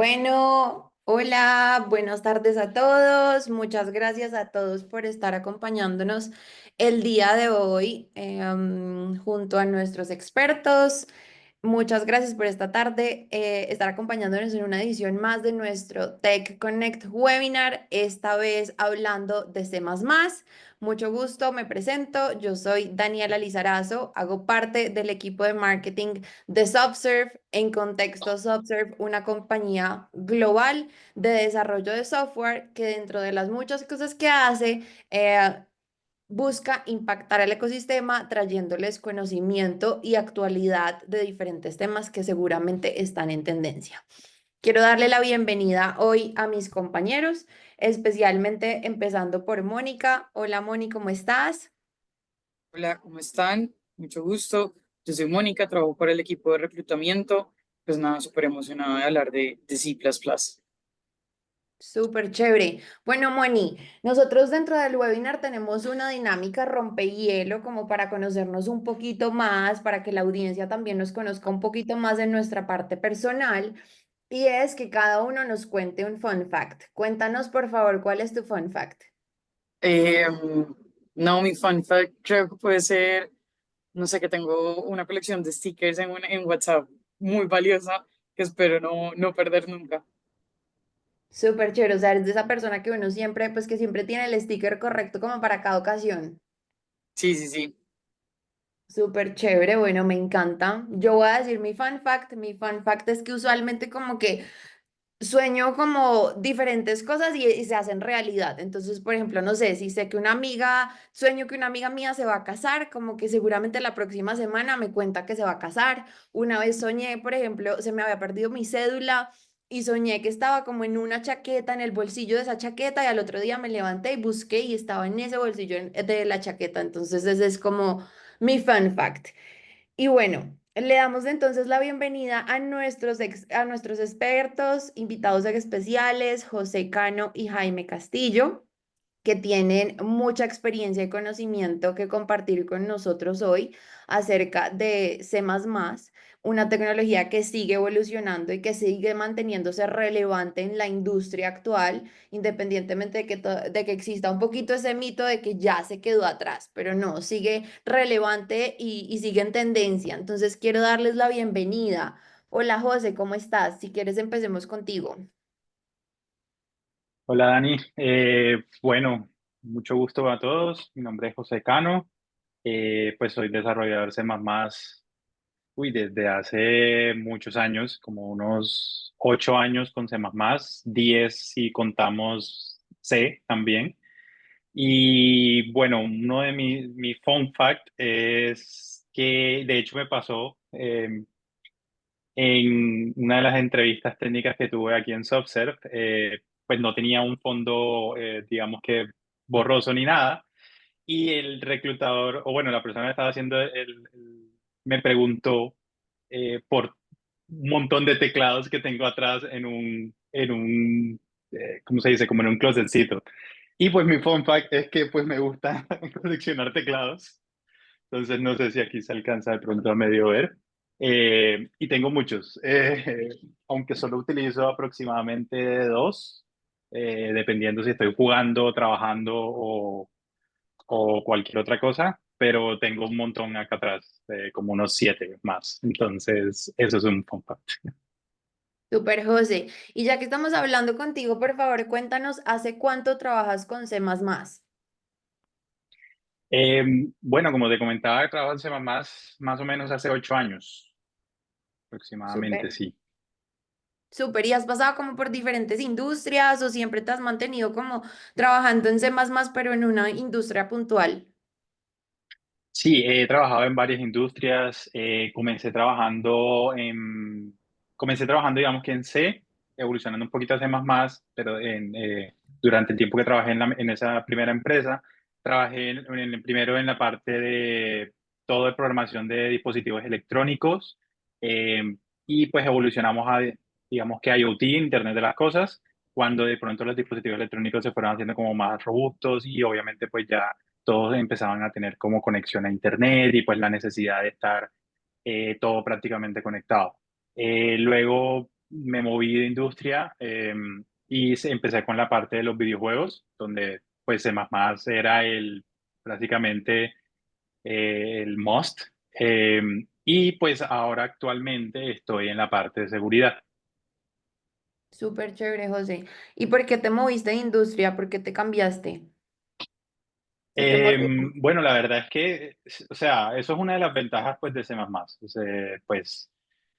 Bueno, Hola, buenas tardes a todos. Muchas gracias a todos por estar acompañándonos el día de hoy junto a nuestros expertos. Muchas gracias por esta tarde estar acompañándonos en una edición más de nuestro Tech Connect webinar, esta vez hablando de C++. Mucho gusto, me presento. Yo soy Daniela Lizarazo, hago parte del equipo de marketing de Subserve. En contexto, Subserve, una compañía global de desarrollo de software que dentro de las muchas cosas que hace, busca impactar el ecosistema trayéndoles conocimiento y actualidad de diferentes temas que seguramente están en tendencia. Quiero darle la bienvenida hoy a mis compañeros, especialmente empezando por Mónica. Hola Moni, ¿cómo estás? Hola, ¿cómo están? Mucho gusto. Yo soy Mónica, trabajo para el equipo de reclutamiento. Pues nada, súper emocionada de hablar de C++. Súper chévere. Bueno, Moni, nosotros dentro del webinar tenemos una dinámica rompehielo como para conocernos un poquito más, para que la audiencia también nos conozca un poquito más de nuestra parte personal. Y es que cada uno nos cuente un fun fact. Cuéntanos, por favor, ¿cuál es tu fun fact? Eh, no, mi fun fact creo que puede ser, no sé, que tengo una colección de stickers en WhatsApp muy valiosa que espero no perder nunca. Súper chévere, o sea, eres de esa persona que uno siempre, pues que siempre tiene el sticker correcto como para cada ocasión. Sí, sí, sí. Súper chévere, bueno, me encanta. Yo voy a decir mi fun fact. Mi fun fact es que usualmente como que sueño como diferentes cosas y se hacen realidad. Entonces, por ejemplo, no sé, si sé que una amiga, sueño que una amiga mía se va a casar, como que seguramente la próxima semana me cuenta que se va a casar. Una vez soñé, por ejemplo, se me había perdido mi cédula y soñé que estaba como en una chaqueta, en el bolsillo de esa chaqueta y al otro día me levanté y busqué y estaba en ese bolsillo de la chaqueta. Entonces, ese es como mi fun fact. Y bueno, le damos entonces la bienvenida a a nuestros expertos, invitados especiales, José Cano y Jaime Castillo, que tienen mucha experiencia y conocimiento que compartir con nosotros hoy acerca de C++, una tecnología que sigue evolucionando y que sigue manteniéndose relevante en la industria actual, independientemente de que exista un poquito ese mito de que ya se quedó atrás, pero no, sigue relevante y sigue en tendencia. Entonces quiero darles la bienvenida. Hola José, ¿cómo estás? Si quieres empecemos contigo. Hola Dani, bueno, mucho gusto a todos. Mi nombre es José Cano, pues soy desarrollador C++, desde hace muchos años, como unos 8 años con C++, 10 si contamos C también. Y bueno, uno de mi fun fact es que de hecho me pasó en una de las entrevistas técnicas que tuve aquí en Subserve, pues no tenía un fondo, digamos que borroso ni nada. Y el reclutador, o bueno, la persona que estaba haciendo me preguntó por un montón de teclados que tengo atrás ¿cómo se dice? Como en un closetcito. Y pues mi fun fact es que pues me gusta coleccionar teclados. Entonces no sé si aquí se alcanza de pronto a medio ver. Y tengo muchos, aunque solo utilizo aproximadamente dos, dependiendo si estoy jugando, trabajando o cualquier otra cosa, pero tengo un montón acá atrás, como unos 7 más. Entonces, eso es un fun fact. Super José. Y ya que estamos hablando contigo, por favor, cuéntanos, ¿hace cuánto trabajas con C++? Bueno, como te comentaba, trabajo en C++ más o menos hace 8 años, Súper, aproximadamente, sí. súper. ¿Y has pasado como por diferentes industrias o siempre te has mantenido como trabajando en C++, pero en una industria puntual? Sí, he trabajado en varias industrias. Comencé trabajando, digamos que en C, evolucionando un poquito a C++, pero durante el tiempo que trabajé en esa primera empresa, trabajé primero en la parte de todo de programación de dispositivos electrónicos, eh, y pues evolucionamos a, digamos que IoT, Internet de las Cosas, cuando de pronto los dispositivos electrónicos se fueron haciendo como más robustos y obviamente pues ya todos empezaban a tener como conexión a Internet y pues la necesidad de estar todo prácticamente conectado. Luego me moví de industria y empecé con la parte de los videojuegos, donde pues C++ era prácticamente el must. Eh, y pues ahora actualmente estoy en la parte de seguridad. Súper chévere, José. ¿Y por qué te moviste de industria? ¿Por qué te cambiaste? ¿Se te motivó? Bueno, la verdad es que, o sea, eso es una de las ventajas pues de C++. O sea, pues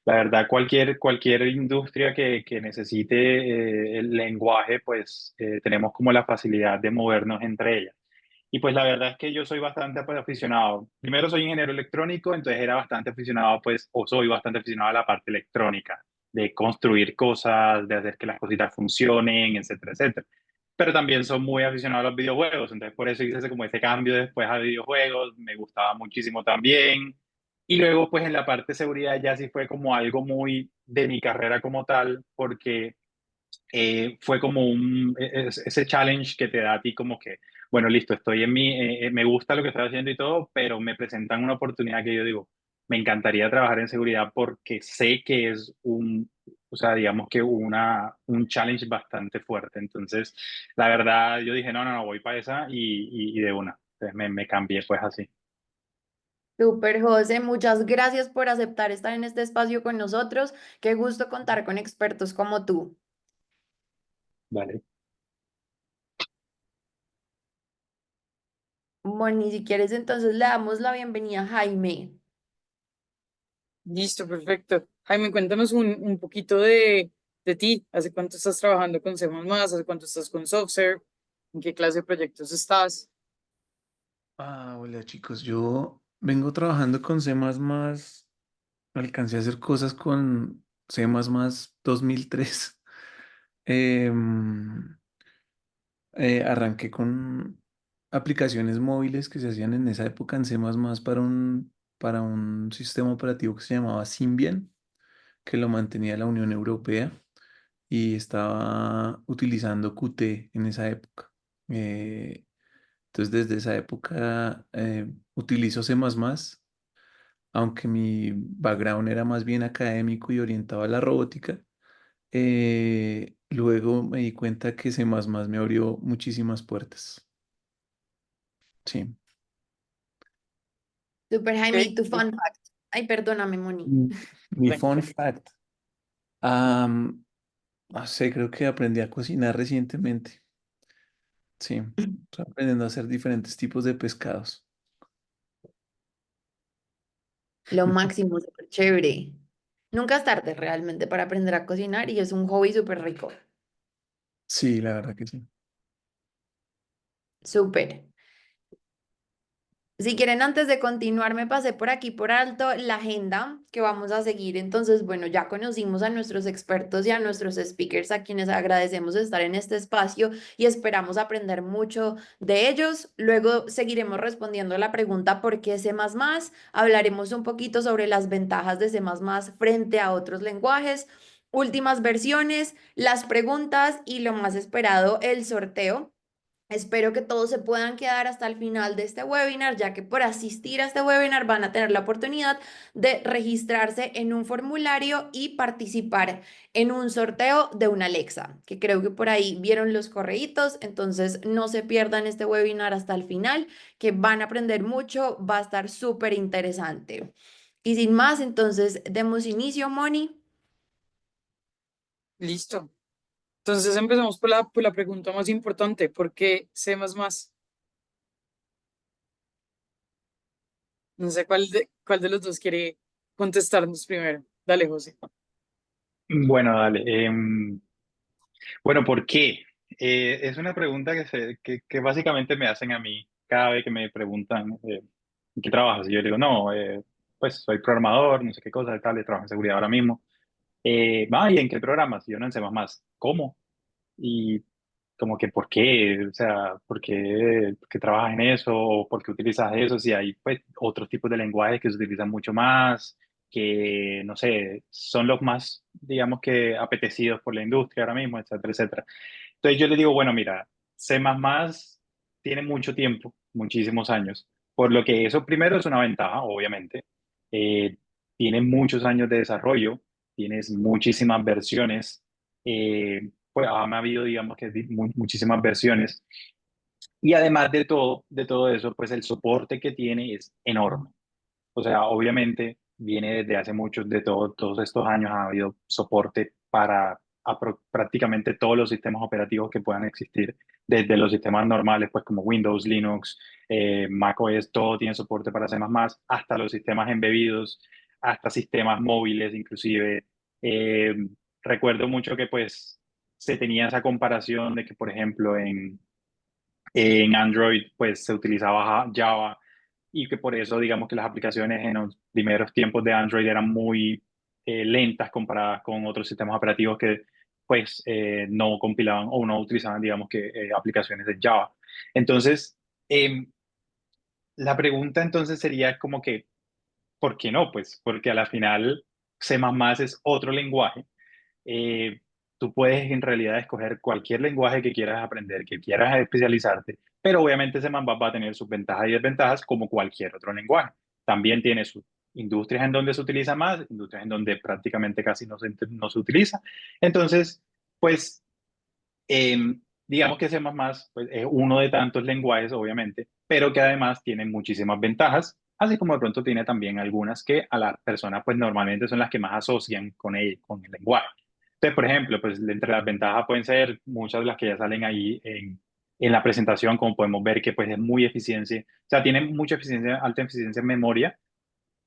la verdad cualquier industria que necesite el lenguaje, pues tenemos como la facilidad de movernos entre ellas. Y pues la verdad es que yo soy bastante pues, aficionado. Primero soy ingeniero electrónico, entonces era bastante aficionado pues, o soy bastante aficionado a la parte electrónica, de construir cosas, de hacer que las cositas funcionen, etcétera, etcétera. Pero también soy muy aficionado a los videojuegos, entonces por eso hice como ese cambio después a videojuegos, me gustaba muchísimo también. Y luego pues en la parte de seguridad ya sí fue como algo muy de mi carrera como tal, porque fue como ese challenge que te da a ti como que, bueno, listo, estoy en mí, me gusta lo que estoy haciendo y todo, pero me presentan una oportunidad que yo digo, me encantaría trabajar en seguridad porque sé que es o sea, digamos que un challenge bastante fuerte. Entonces, la verdad, yo dije, no, no, no, voy para esa y de una. Entonces me cambié pues así. Súper, José. Muchas gracias por aceptar estar en este espacio con nosotros. Qué gusto contar con expertos como tú. Vale. Bueno, y si quieres, entonces le damos la bienvenida a Jaime. Listo, perfecto. Jaime, cuéntanos un poquito de ti. ¿Hace cuánto estás trabajando con C++? ¿Hace cuánto estás con Software? ¿En qué clase de proyectos estás? Hola chicos, yo vengo trabajando con C++, alcancé a hacer cosas con C++ 2003. Em, Arranqué con aplicaciones móviles que se hacían en esa época en C++ para un sistema operativo que se llamaba Symbian, que lo mantenía la Unión Europea y estaba utilizando Qt en esa época. Eh, entonces desde esa época utilizo C++, aunque mi background era más bien académico y orientado a la robótica. Luego me di cuenta que C++ me abrió muchísimas puertas. Sí. Súper, Jaime. Ok, ¿Y tu fun fact? Ay, perdóname, Moni. Mm, Mi fun tranquilo. fact. am, no sé, creo que aprendí a cocinar recientemente. Sí, estoy aprendiendo a hacer diferentes tipos de pescados. Lo máximo, súper chévere. Nunca es tarde realmente para aprender a cocinar y es un hobby súper rico. Sí, la verdad que sí. Súper. Si quieren, antes de continuar, me pasé por aquí por alto la agenda que vamos a seguir. Entonces, bueno, ya conocimos a nuestros expertos y a nuestros speakers, a quienes agradecemos estar en este espacio y esperamos aprender mucho de ellos. Luego seguiremos respondiendo la pregunta ¿por qué C++? Hablaremos un poquito sobre las ventajas de C++ frente a otros lenguajes, últimas versiones, las preguntas y lo más esperado, el sorteo. Espero que todos se puedan quedar hasta el final de este webinar, ya que por asistir a este webinar van a tener la oportunidad de registrarse en un formulario y participar en un sorteo de una Alexa, que creo que por ahí vieron los correitos, entonces no se pierdan este webinar hasta el final, que van a aprender mucho, va a estar súper interesante. Y sin más, entonces demos inicio, Moni. Listo. Entonces empezamos por la pregunta más importante. ¿Por qué C++? No sé cuál de los dos quiere contestarnos primero. Dale, José. Bueno, dale. Bueno, ¿por qué? Es una pregunta que básicamente me hacen a mí cada vez que me preguntan ¿en qué trabajas? Y yo digo, no, pues soy programador, no sé qué cosa, tal, trabajo en seguridad ahora mismo. ¿Y en qué programas? Y yo no sé más. ¿Cómo? Y como que, ¿por qué? O sea, por qué trabajas en eso? ¿O por qué utilizas eso? Si hay pues otros tipos de lenguajes que se utilizan mucho más, que, no sé, son los más, digamos que, apetecidos por la industria ahora mismo, etcétera, etcétera. Entonces yo le digo, bueno, mira, C++ tiene mucho tiempo, muchísimos años, por lo que eso primero es una ventaja, obviamente. Tiene muchos años de desarrollo, tienes muchísimas versiones. pues han habido, digamos que muchísimas versiones. Y además de todo eso, pues el soporte que tiene es enorme. O sea, obviamente viene desde hace muchos, todos estos años ha habido soporte para prácticamente todos los sistemas operativos que puedan existir, desde los sistemas normales, pues como Windows, Linux, macOS, todo tiene soporte para C++, hasta los sistemas embebidos, hasta sistemas móviles, inclusive. Eh, Recuerdo mucho que pues se tenía esa comparación de que, por ejemplo, en Android pues se utilizaba Java y que por eso digamos que las aplicaciones en los primeros tiempos de Android eran muy lentas comparadas con otros sistemas operativos que pues no compilaban o no utilizaban digamos que aplicaciones de Java. Entonces, la pregunta entonces sería como que, ¿por qué no? Pues porque a la final C++ es otro lenguaje. eh, Tú puedes en realidad escoger cualquier lenguaje que quieras aprender, que quieras especializarte, pero obviamente ese man va a tener sus ventajas y desventajas como cualquier otro lenguaje. También tiene sus industrias en donde se utiliza más, industrias en donde prácticamente casi no se utiliza. Entonces, pues digamos que C++ pues, es uno de tantos lenguajes, obviamente, pero que además tiene muchísimas ventajas, así como de pronto tiene también algunas que a las personas pues normalmente son las que más asocian con el lenguaje. Entonces, por ejemplo, pues entre las ventajas pueden ser muchas de las que ya salen ahí en la presentación, como podemos ver que pues es muy eficiencia, o sea, tiene mucha eficiencia, alta eficiencia en memoria,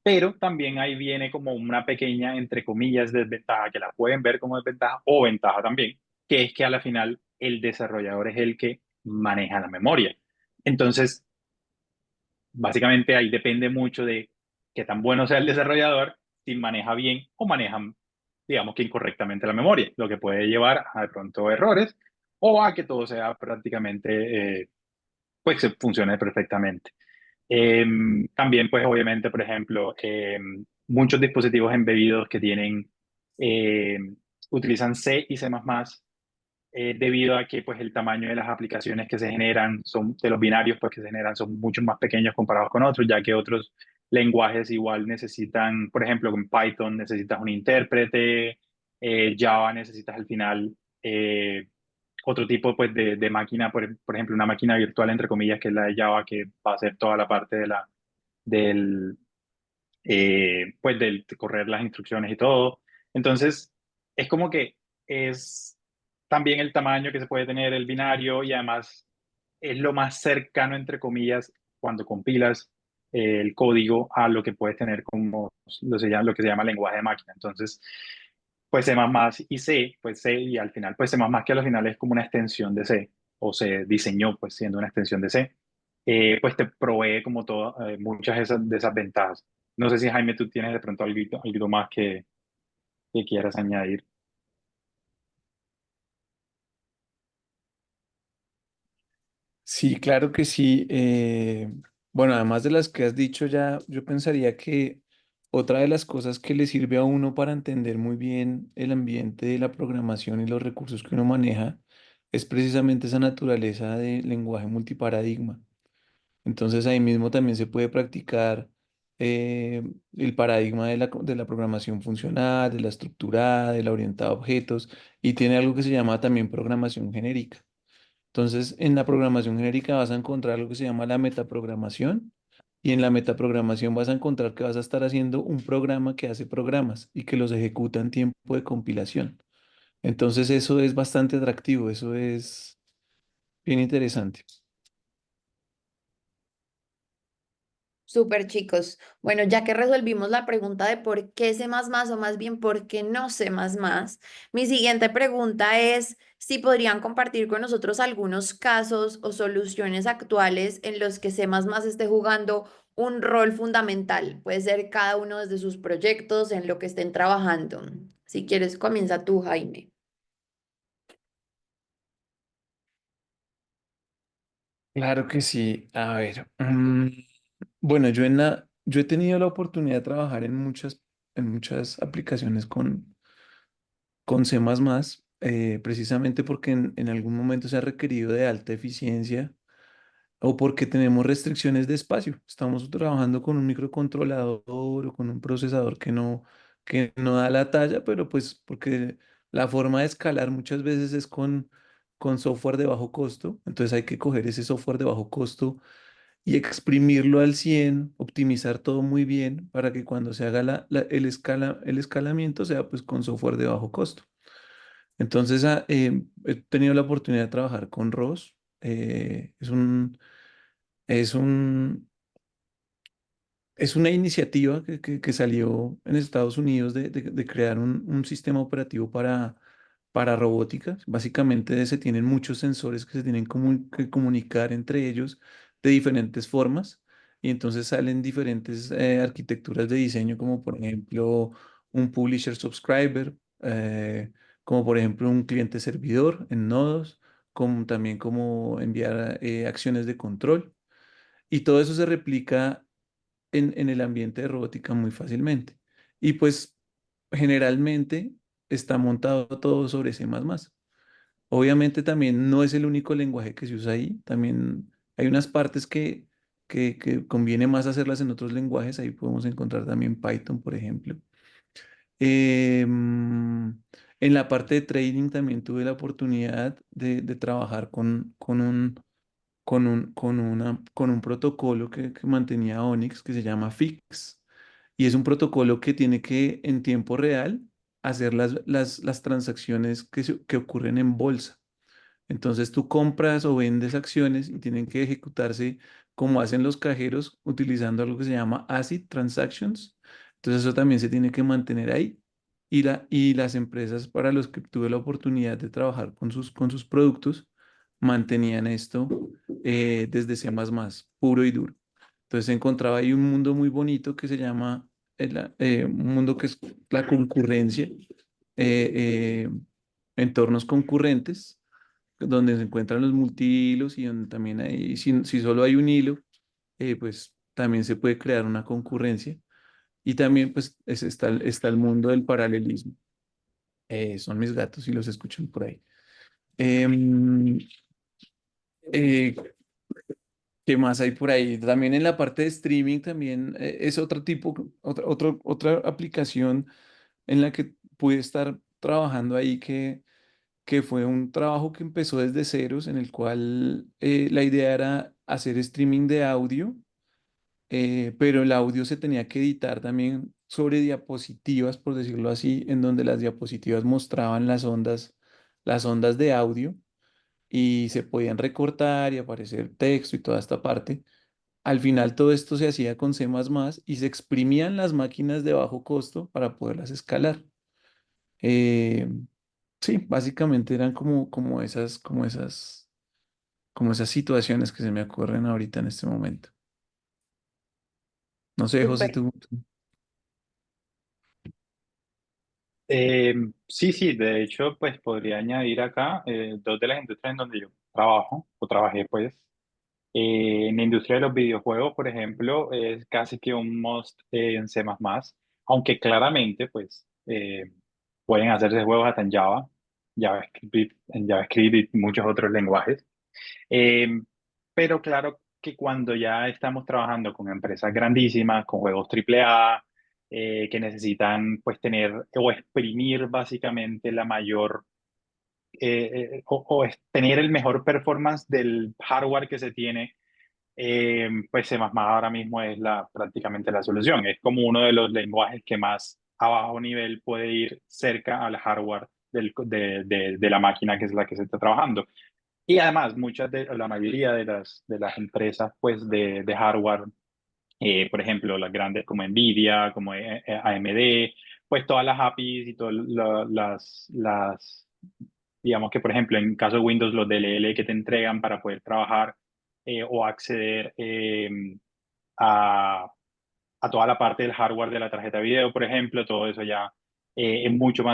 pero también ahí viene como una pequeña, entre comillas, desventaja, que la pueden ver como desventaja o ventaja también, que es que a la final el desarrollador es el que maneja la memoria. Entonces, básicamente ahí depende mucho de qué tan bueno sea el desarrollador, si maneja bien o maneja, digamos que incorrectamente la memoria, lo que puede llevar a de pronto errores o a que todo sea prácticamente, pues se funcione perfectamente. También, pues obviamente, por ejemplo, muchos dispositivos embebidos que tienen, eh, utilizan C y C++, debido a que pues el tamaño de las aplicaciones que se generan, son de los binarios pues que se generan, son mucho más pequeños comparados con otros, ya que otros lenguajes igual necesitan, por ejemplo, con Python necesitas un intérprete, Java necesitas al final otro tipo pues de máquina, por ejemplo, una máquina virtual entre comillas, que es la de Java, que va a hacer toda la parte del, pues del correr las instrucciones y todo. Entonces, es como que es también el tamaño que se puede tener el binario y además es lo más cercano, entre comillas, cuando compilas el código a lo que puedes tener como lo que se llama lenguaje de máquina. Entonces, pues C++ y C, pues C y al final, pues C++ que al final es como una extensión de C o se diseñó pues siendo una extensión de C, pues te provee como todo, muchas de esas ventajas. No sé si Jaime tú tienes de pronto algo más que quieras añadir. Sí, claro que sí. Bueno, además de las que has dicho ya, yo pensaría que otra de las cosas que le sirve a uno para entender muy bien el ambiente de la programación y los recursos que uno maneja es precisamente esa naturaleza de lenguaje multiparadigma. Entonces ahí mismo también se puede practicar eh, el paradigma de la programación funcional, de la estructurada, de la orientada a objetos y tiene algo que se llama también programación genérica. Entonces, en la programación genérica vas a encontrar algo que se llama la metaprogramación y en la metaprogramación vas a encontrar que vas a estar haciendo un programa que hace programas y que los ejecuta en tiempo de compilación. Entonces, eso es bastante atractivo, eso es bien interesante. Súper chicos. Bueno, ya que resolvimos la pregunta de por qué C++ o más bien por qué no C++, mi siguiente pregunta es si podrían compartir con nosotros algunos casos o soluciones actuales en los que C++ esté jugando un rol fundamental. Puede ser cada uno desde sus proyectos, en lo que estén trabajando. Si quieres, comienza tú, Jaime. Claro que sí. A ver, bueno, yo he tenido la oportunidad de trabajar en muchas aplicaciones con C++, precisamente porque en algún momento se ha requerido de alta eficiencia o porque tenemos restricciones de espacio. Estamos trabajando con un microcontrolador o con un procesador que no da la talla, pero pues porque La forma de escalar muchas veces es con software de bajo costo, entonces hay que coger ese software de bajo costo y exprimirlo al 100, optimizar todo muy bien para que cuando se haga el escalamiento sea pues con software de bajo costo. Entonces he tenido la oportunidad de trabajar con ROS. Es un, es una iniciativa que salió en Estados Unidos de crear un sistema operativo para robótica. Básicamente se tienen muchos sensores que se tienen que comunicar entre ellos de diferentes formas y entonces salen diferentes arquitecturas de diseño como por ejemplo un publisher subscriber, como por ejemplo un cliente servidor en nodos, como también como enviar acciones de control. Y todo eso se replica en el ambiente de robótica muy fácilmente. Y pues generalmente está montado todo sobre C++. Obviamente también no es el único lenguaje que se usa ahí, también hay unas partes que conviene más hacerlas en otros lenguajes, ahí podemos encontrar también Python, por ejemplo. En la parte de trading también tuve la oportunidad de trabajar con un protocolo que mantenía Onyx que se llama FIX. Y es un protocolo que tiene que en tiempo real hacer las transacciones que ocurren en bolsa. Entonces tú compras o vendes acciones y tienen que ejecutarse como hacen los cajeros utilizando algo que se llama ACID Transactions. Entonces eso también se tiene que mantener ahí. Y las empresas para los que tuve la oportunidad de trabajar con sus productos mantenían esto desde C++, puro y duro. Entonces se encontraba ahí un mundo muy bonito que se llama, un mundo que es la concurrencia, entornos concurrentes donde se encuentran los multihilos y donde también hay, si solo hay un hilo, pues también se puede crear una concurrencia. Y también pues está el mundo del paralelismo. Son mis gatos y los escuchan por ahí. Em, eh, ¿Qué más hay por ahí? También en la parte de streaming también es otro tipo, otra aplicación en la que pude estar trabajando ahí que fue un trabajo que empezó desde ceros, en el cual la idea era hacer streaming de audio, pero el audio se tenía que editar también sobre diapositivas, por decirlo así, en donde las diapositivas mostraban las ondas de audio y se podían recortar y aparecer texto y toda esta parte. Al final todo esto se hacía con C++ y se exprimían las máquinas de bajo costo para poderlas escalar. Eh, sí, básicamente eran como esas situaciones que se me ocurren ahorita en este momento. No sé, José, Súper. tú. Sí, sí, de hecho, pues podría añadir acá dos de las industrias en donde yo trabajo o trabajé, pues. En la industria de los videojuegos, por ejemplo, es casi que un must en C++, aunque claramente, pues, pueden hacerse juegos hasta en Java, en JavaScript y muchos otros lenguajes. Eh, pero claro que cuando ya estamos trabajando con empresas grandísimas, con juegos AAA, que necesitan pues tener o exprimir básicamente la mayor, o tener el mejor performance del hardware que se tiene, pues C++ ahora mismo es prácticamente la solución. Es como uno de los lenguajes que más a bajo nivel puede ir cerca al hardware de la máquina que es la que se está trabajando. Y además, la mayoría de las empresas pues, de hardware, por ejemplo, las grandes como Nvidia, como AMD, pues todas las APIs y todas digamos que, por ejemplo, en caso de Windows, los DLL que te entregan para poder trabajar o acceder a, a toda la parte del hardware de la tarjeta de video, por ejemplo, todo eso ya es mucho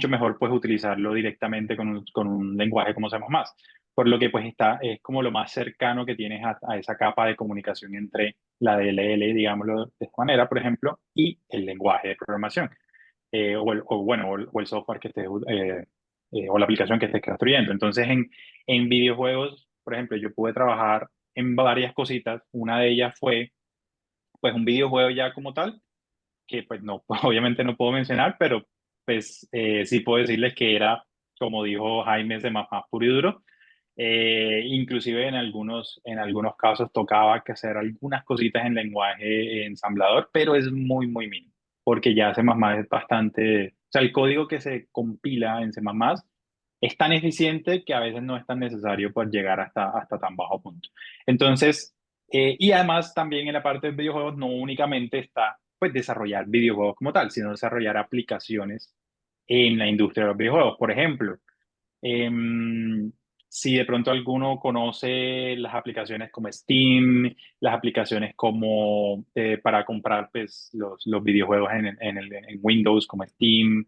mejor pues utilizarlo directamente con un lenguaje como sabemos más. Por lo que pues es como lo más cercano que tienes a esa capa de comunicación entre la DLL, digámoslo de esta manera, por ejemplo, y el lenguaje de programación, o el software que estés, o la aplicación que estés construyendo. Entonces, en videojuegos, por ejemplo, yo pude trabajar en varias cositas. Una de ellas fue pues un videojuego ya como tal, que pues no, obviamente no puedo mencionar, pero pues sí puedo decirles que era, como dijo Jaime, C++ puro y duro. Inclusive en algunos casos tocaba que hacer algunas cositas en lenguaje ensamblador, pero es muy, muy mínimo, porque ya C++ es bastante, o sea, el código que se compila en C++ es tan eficiente que a veces no es tan necesario pues llegar hasta tan bajo punto. Entonces, y además también en la parte de videojuegos no únicamente está pues desarrollar videojuegos como tal, sino desarrollar aplicaciones en la industria de los videojuegos. Por ejemplo, Em, si de pronto alguno conoce las aplicaciones como Steam, las aplicaciones como para comprar pues, los videojuegos en Windows como Steam,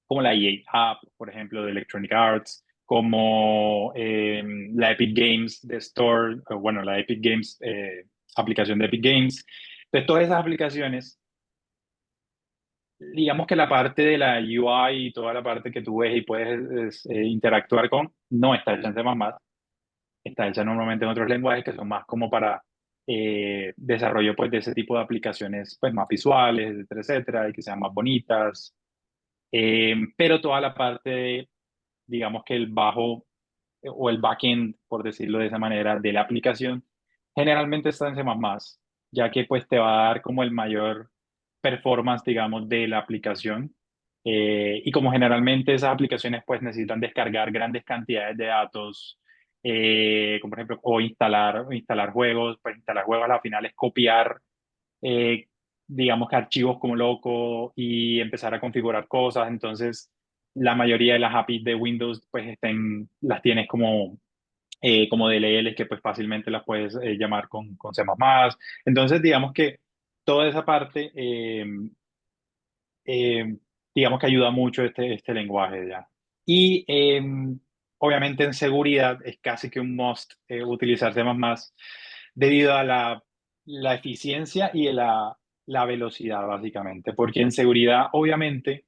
como la EA App, por ejemplo, de Electronic Arts, como la Epic Games de Store, o bueno, la Epic Games, aplicación de Epic Games. Entonces, todas esas aplicaciones digamos que la parte de la UI y toda la parte que tú ves y puedes interactuar con, no está hecha en C++, está hecha normalmente en otros lenguajes que son más como para desarrollo pues, de ese tipo de aplicaciones pues, más visuales, etcétera, etcétera, y que sean más bonitas. Pero toda la parte, digamos que el bajo o el backend, por decirlo de esa manera, de la aplicación, generalmente está en C++, ya que pues te va a dar como el mayor performance, digamos, de la aplicación. Y como generalmente esas aplicaciones pues necesitan descargar grandes cantidades de datos, como por ejemplo, o instalar juegos, pues instalar juegos al final es copiar, eh, digamos que archivos como loco y empezar a configurar cosas. Entonces, la mayoría de las APIs de Windows pues las tienes como DLLs que pues fácilmente las puedes llamar con C++. Entonces, digamos que toda esa parte eh, digamos que ayuda mucho este lenguaje ya. Y obviamente en seguridad es casi que un must utilizar C++ debido a la eficiencia y la velocidad, básicamente. Porque en seguridad, obviamente,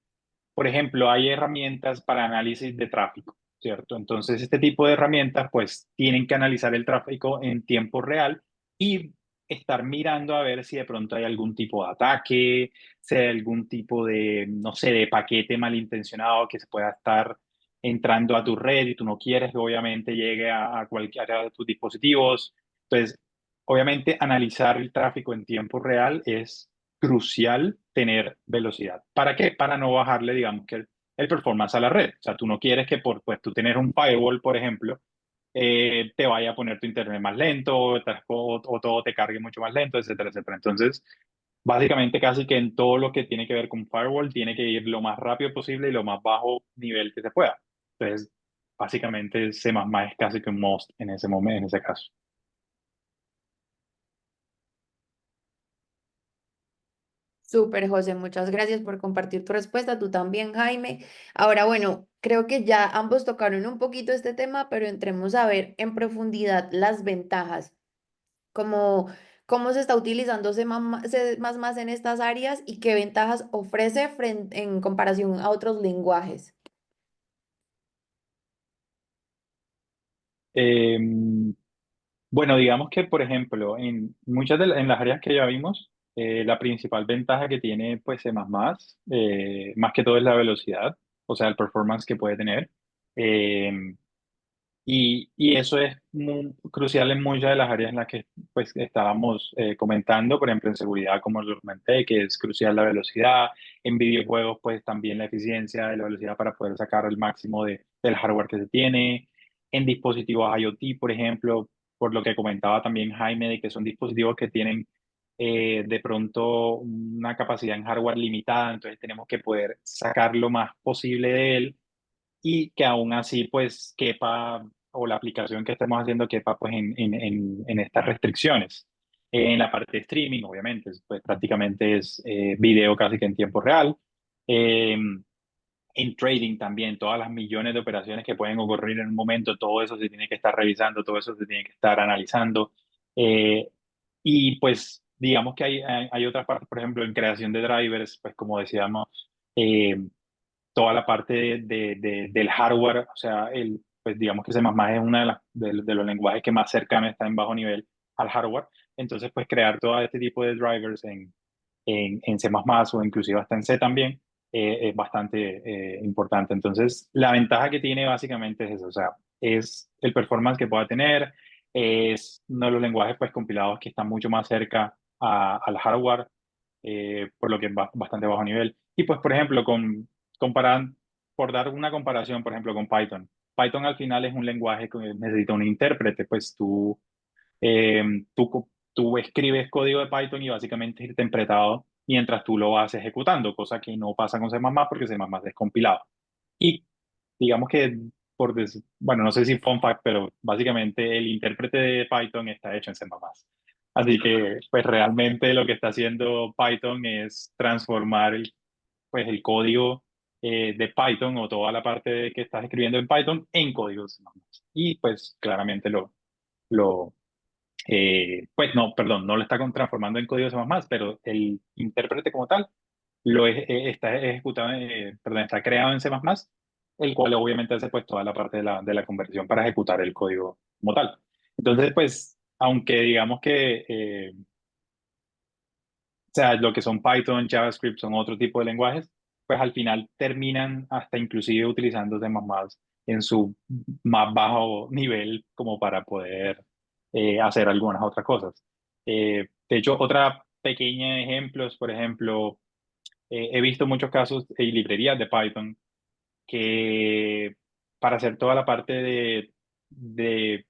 por ejemplo, hay herramientas para análisis de tráfico, ¿cierto? Entonces, este tipo de herramientas, pues, tienen que analizar el tráfico en tiempo real y estar mirando a ver si de pronto hay algún tipo de ataque, si hay algún tipo de, no sé, de paquete malintencionado que se pueda estar entrando a tu red y tú no quieres que obviamente llegue a cualquiera de tus dispositivos. Entonces, obviamente, analizar el tráfico en tiempo real es crucial tener velocidad. ¿Para qué? Para no bajarle, digamos, que el performance a la red. O sea, tú no quieres que por pues, tú tener un firewall, por ejemplo, te vaya a poner tu internet más lento o todo te cargue mucho más lento, etcétera, etcétera. Entonces, básicamente casi que en todo lo que tiene que ver con firewall tiene que ir lo más rápido posible y lo más bajo nivel que se pueda. Entonces, básicamente C++ es casi que un must en ese momento, en ese caso. Súper, José, muchas gracias por compartir tu respuesta, tú también, Jaime. Ahora, bueno, creo que ya ambos tocaron un poquito este tema, pero entremos a ver en profundidad las ventajas, como cómo se está utilizando C++ en estas áreas y qué ventajas ofrece en comparación a otros lenguajes. Eh, Bueno, digamos que, por ejemplo, en muchas en las áreas que ya vimos, la principal ventaja que tiene pues C++, más que todo es la velocidad, o sea, el performance que puede tener. Eh, y eso es muy crucial en muchas de las áreas en las que pues estábamos comentando, por ejemplo, en seguridad, como lo comenté, que es crucial la velocidad. En videojuegos, pues también la eficiencia y la velocidad para poder sacar el máximo del hardware que se tiene. En dispositivos IoT, por ejemplo, por lo que comentaba también Jaime, de que son dispositivos que tienen de pronto una capacidad en hardware limitada, entonces tenemos que poder sacar lo más posible de él y que aún así pues quepa o la aplicación que estemos haciendo quepa pues en estas restricciones. En la parte de streaming, obviamente, pues prácticamente es video casi que en tiempo real. Eh, en trading también, todas las millones de operaciones que pueden ocurrir en un momento, todo eso se tiene que estar revisando, todo eso se tiene que estar analizando. Eh, y pues digamos que hay otras partes, por ejemplo, en creación de drivers, pues como decíamos, eh, toda la parte del hardware, o sea, pues digamos que C++ es una de los lenguajes que más cercano está en bajo nivel al hardware. Entonces, pues crear todo este tipo de drivers en C++ o inclusive hasta en C también, es bastante importante. Entonces, la ventaja que tiene básicamente es eso, o sea, es el performance que pueda tener, es uno de los lenguajes pues compilados que están mucho más cerca al hardware, por lo que es bastante bajo nivel. Y pues, por ejemplo, comparar, por dar una comparación, por ejemplo, con Python. Python al final es un lenguaje que necesita un intérprete, pues eh, tú escribes código de Python y básicamente es interpretado mientras tú lo vas ejecutando, cosa que no pasa con C++ porque C++ es compilado. Y digamos que, bueno, no sé si fun fact, pero básicamente el intérprete de Python está hecho en C++. Así que, pues realmente lo que está haciendo Python es transformar pues, el código de Python o toda la parte que estás escribiendo en Python en código de C++. Y pues claramente lo pues no, perdón, no lo está transformando en código C++, pero el intérprete como tal está ejecutado, perdón, está creado en C++, el cual obviamente hace pues toda la parte de la conversión para ejecutar el código como tal. Entonces, pues, aunque digamos que, o sea, lo que son Python, JavaScript son otro tipo de lenguajes, pues al final terminan hasta inclusive utilizando C++ en su más bajo nivel como para poder hacer algunas otras cosas. De hecho, otra pequeña ejemplos, por ejemplo, he visto muchos casos y librerías de Python que para hacer toda la parte de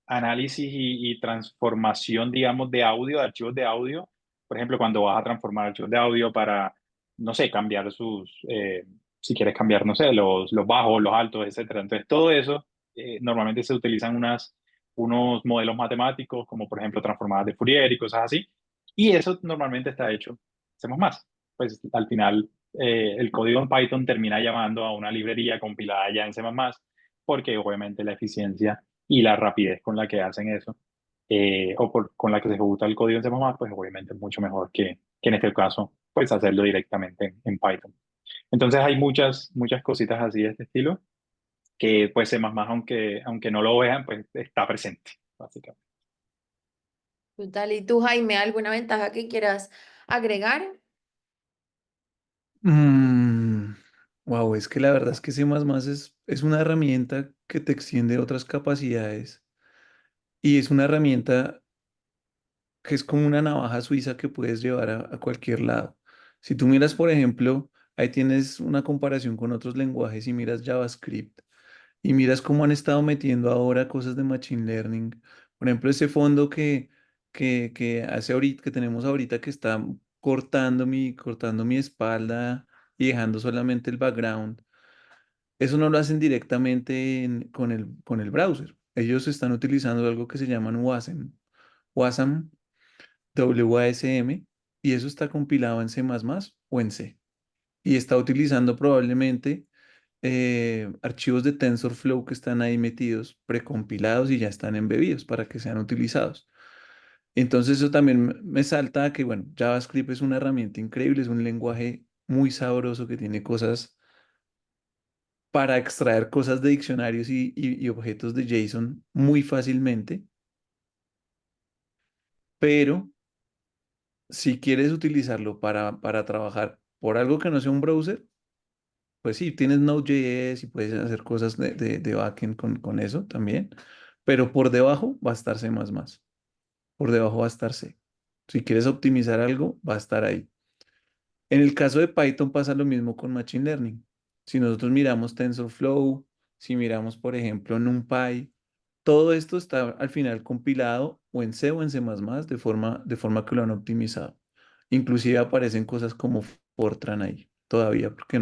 análisis y transformación, digamos, de audio, de archivos de audio. Por ejemplo, cuando vas a transformar archivos de audio para, no sé, cambiar si quieres cambiar, no sé, los bajos, los altos, etcétera. Entonces, todo eso, normalmente se utilizan unos modelos matemáticos, como por ejemplo transformadas de Fourier y cosas así. Y eso normalmente está hecho, hacemos más. Pues al final, el código en Python termina llamando a una librería compilada ya en C++, porque obviamente la eficiencia y la rapidez con la que hacen eso, con la que se ejecuta el código en C++, pues obviamente es mucho mejor que en este caso, pues hacerlo directamente en Python. Entonces hay muchas cositas así de este estilo que pues C++, aunque no lo vean, pues está presente, básicamente. Total. ¿Y tú, Jaime, alguna ventaja que quieras agregar? Mm, wow, es que la verdad es que C++ es una herramienta que te extiende otras capacidades y es una herramienta que es como una navaja suiza que puedes llevar a cualquier lado. Si tú miras, por ejemplo, ahí tienes una comparación con otros lenguajes y miras JavaScript y miras cómo han estado metiendo ahora cosas de Machine Learning. Por ejemplo, ese fondo que hace ahorita, que tenemos ahorita que está cortando mi espalda y dejando solamente el background. Eso no lo hacen directamente con el browser. Ellos están utilizando algo que se llaman WASM. WASM WASM, y eso está compilado en C++ o en C. Y está utilizando probablemente archivos de TensorFlow que están ahí metidos, precompilados y ya están embebidos para que sean utilizados. Entonces eso también me salta a que, bueno, JavaScript es una herramienta increíble, es un lenguaje muy sabroso que tiene cosas para extraer cosas de diccionarios y objetos de JSON muy fácilmente, pero si quieres utilizarlo para trabajar por algo que no sea un browser, pues sí, tienes Node.js y puedes hacer cosas de backend con eso también, pero por debajo va a estar C++, por debajo va a estar C. Si quieres optimizar algo, va a estar ahí. En el caso de Python pasa lo mismo con Machine Learning. Si nosotros miramos TensorFlow, si miramos, por ejemplo, NumPy, todo esto está al final compilado o en C o en C++ de forma que lo han optimizado. Inclusive aparecen cosas como Fortran ahí todavía porque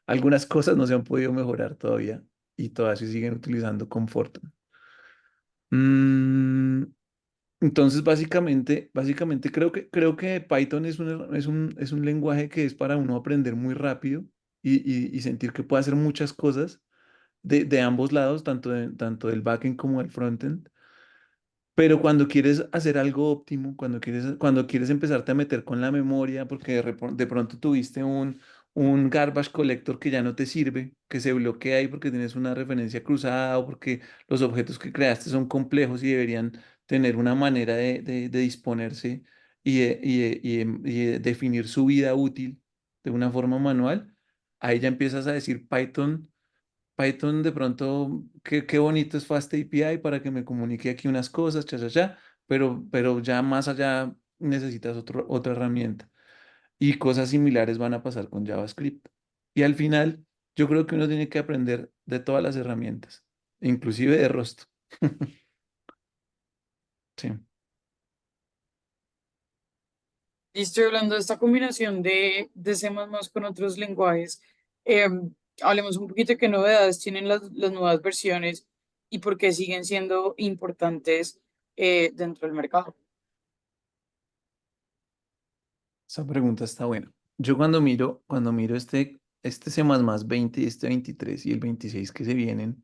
algunas cosas no se han podido mejorar todavía y todavía se siguen utilizando con Fortran. Mm, entonces, básicamente creo que Python es un lenguaje que es para uno aprender muy rápido y sentir que puede hacer muchas cosas de ambos lados, tanto del backend como del frontend. Pero cuando quieres hacer algo óptimo, cuando quieres empezarte a meter con la memoria, porque de pronto tuviste un garbage collector que ya no te sirve, que se bloquea ahí porque tienes una referencia cruzada o porque los objetos que creaste son complejos y deberían tener una manera de disponerse y de definir su vida útil. de una forma manual, ahí ya empiezas a decir Python de pronto, qué bonito es Fast API para que me comunique aquí unas cosas, pero ya más allá necesitas otra herramienta. Y cosas similares van a pasar con JavaScript. Y al final, yo creo que uno tiene que aprender de todas las herramientas, inclusive de Rust. Sí. Y estoy hablando de esta combinación de C++ con otros lenguajes. Hablemos un poquito de qué novedades tienen las nuevas versiones y por qué siguen siendo importantes dentro del mercado. Esa pregunta está buena. Yo cuando miro este C++ 20 y este 23 y el 26 que se vienen,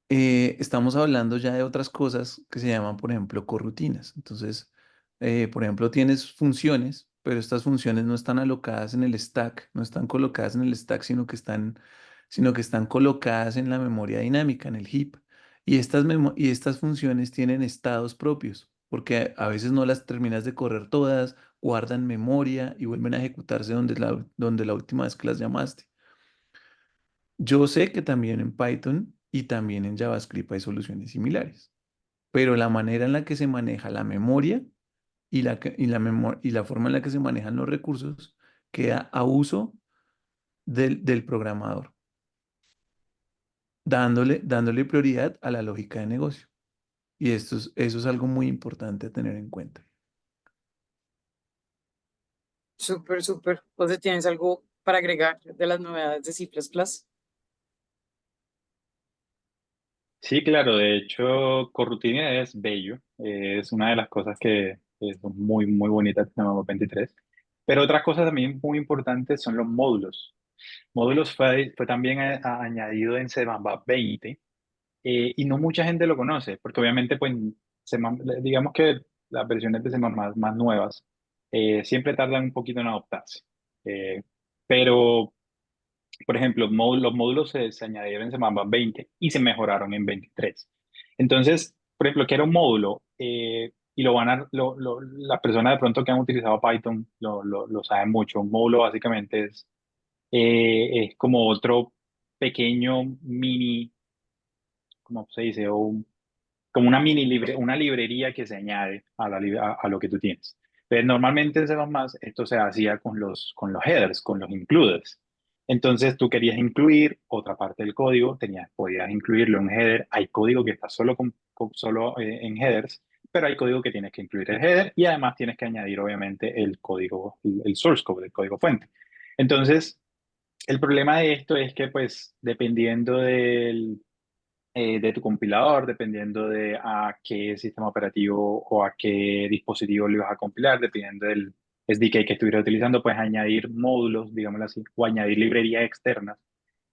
estamos hablando ya de otras cosas que se llaman, por ejemplo, corrutinas. Entonces, por ejemplo, tienes funciones, pero estas funciones no están alocadas en el stack, no están colocadas en el stack, sino que están colocadas en la memoria dinámica, en el heap. Y estas funciones tienen estados propios, porque a veces no las terminas de correr todas, guardan memoria y vuelven a ejecutarse donde la última vez que las llamaste. Yo sé que también en Python y también en JavaScript hay soluciones similares, pero la manera en la que se maneja la memoria y la forma en la que se manejan los recursos queda a uso del programador, dándole prioridad a la lógica de negocio. Y eso es algo muy importante a tener en cuenta. Súper, súper. Entonces, ¿tienes algo para agregar de las novedades de C++? Sí, claro, de hecho, Corrutina es bello, es una de las cosas que son muy, muy bonitas de Mamba 23. Pero otras cosas también muy importantes son los módulos. Módulos fue también añadido en Mamba 20 y no mucha gente lo conoce, porque obviamente, pues, digamos que las versiones de Mamba más nuevas siempre tardan un poquito en adoptarse. Eh, pero por ejemplo, los módulos se añadieron en Semamba 20 y se mejoraron en 23. Entonces, por ejemplo, que era un módulo y las personas de pronto que han utilizado Python lo saben mucho. Un módulo básicamente es como otro pequeño mini, ¿cómo se dice? Como una librería que se añade a lo que tú tienes. Pero normalmente en C++ esto se hacía con los headers, con los includes. Entonces tú querías incluir otra parte del código, podías incluirlo en header. Hay código que está solo en headers, pero hay código que tienes que incluir el header y además tienes que añadir obviamente el código, el source code, el código fuente. Entonces, el problema de esto es que pues dependiendo de tu compilador, dependiendo de a qué sistema operativo o a qué dispositivo lo ibas a compilar, dependiendo del SDK que estuvieras utilizando, pues añadir módulos, digámoslo así, o añadir librerías externas,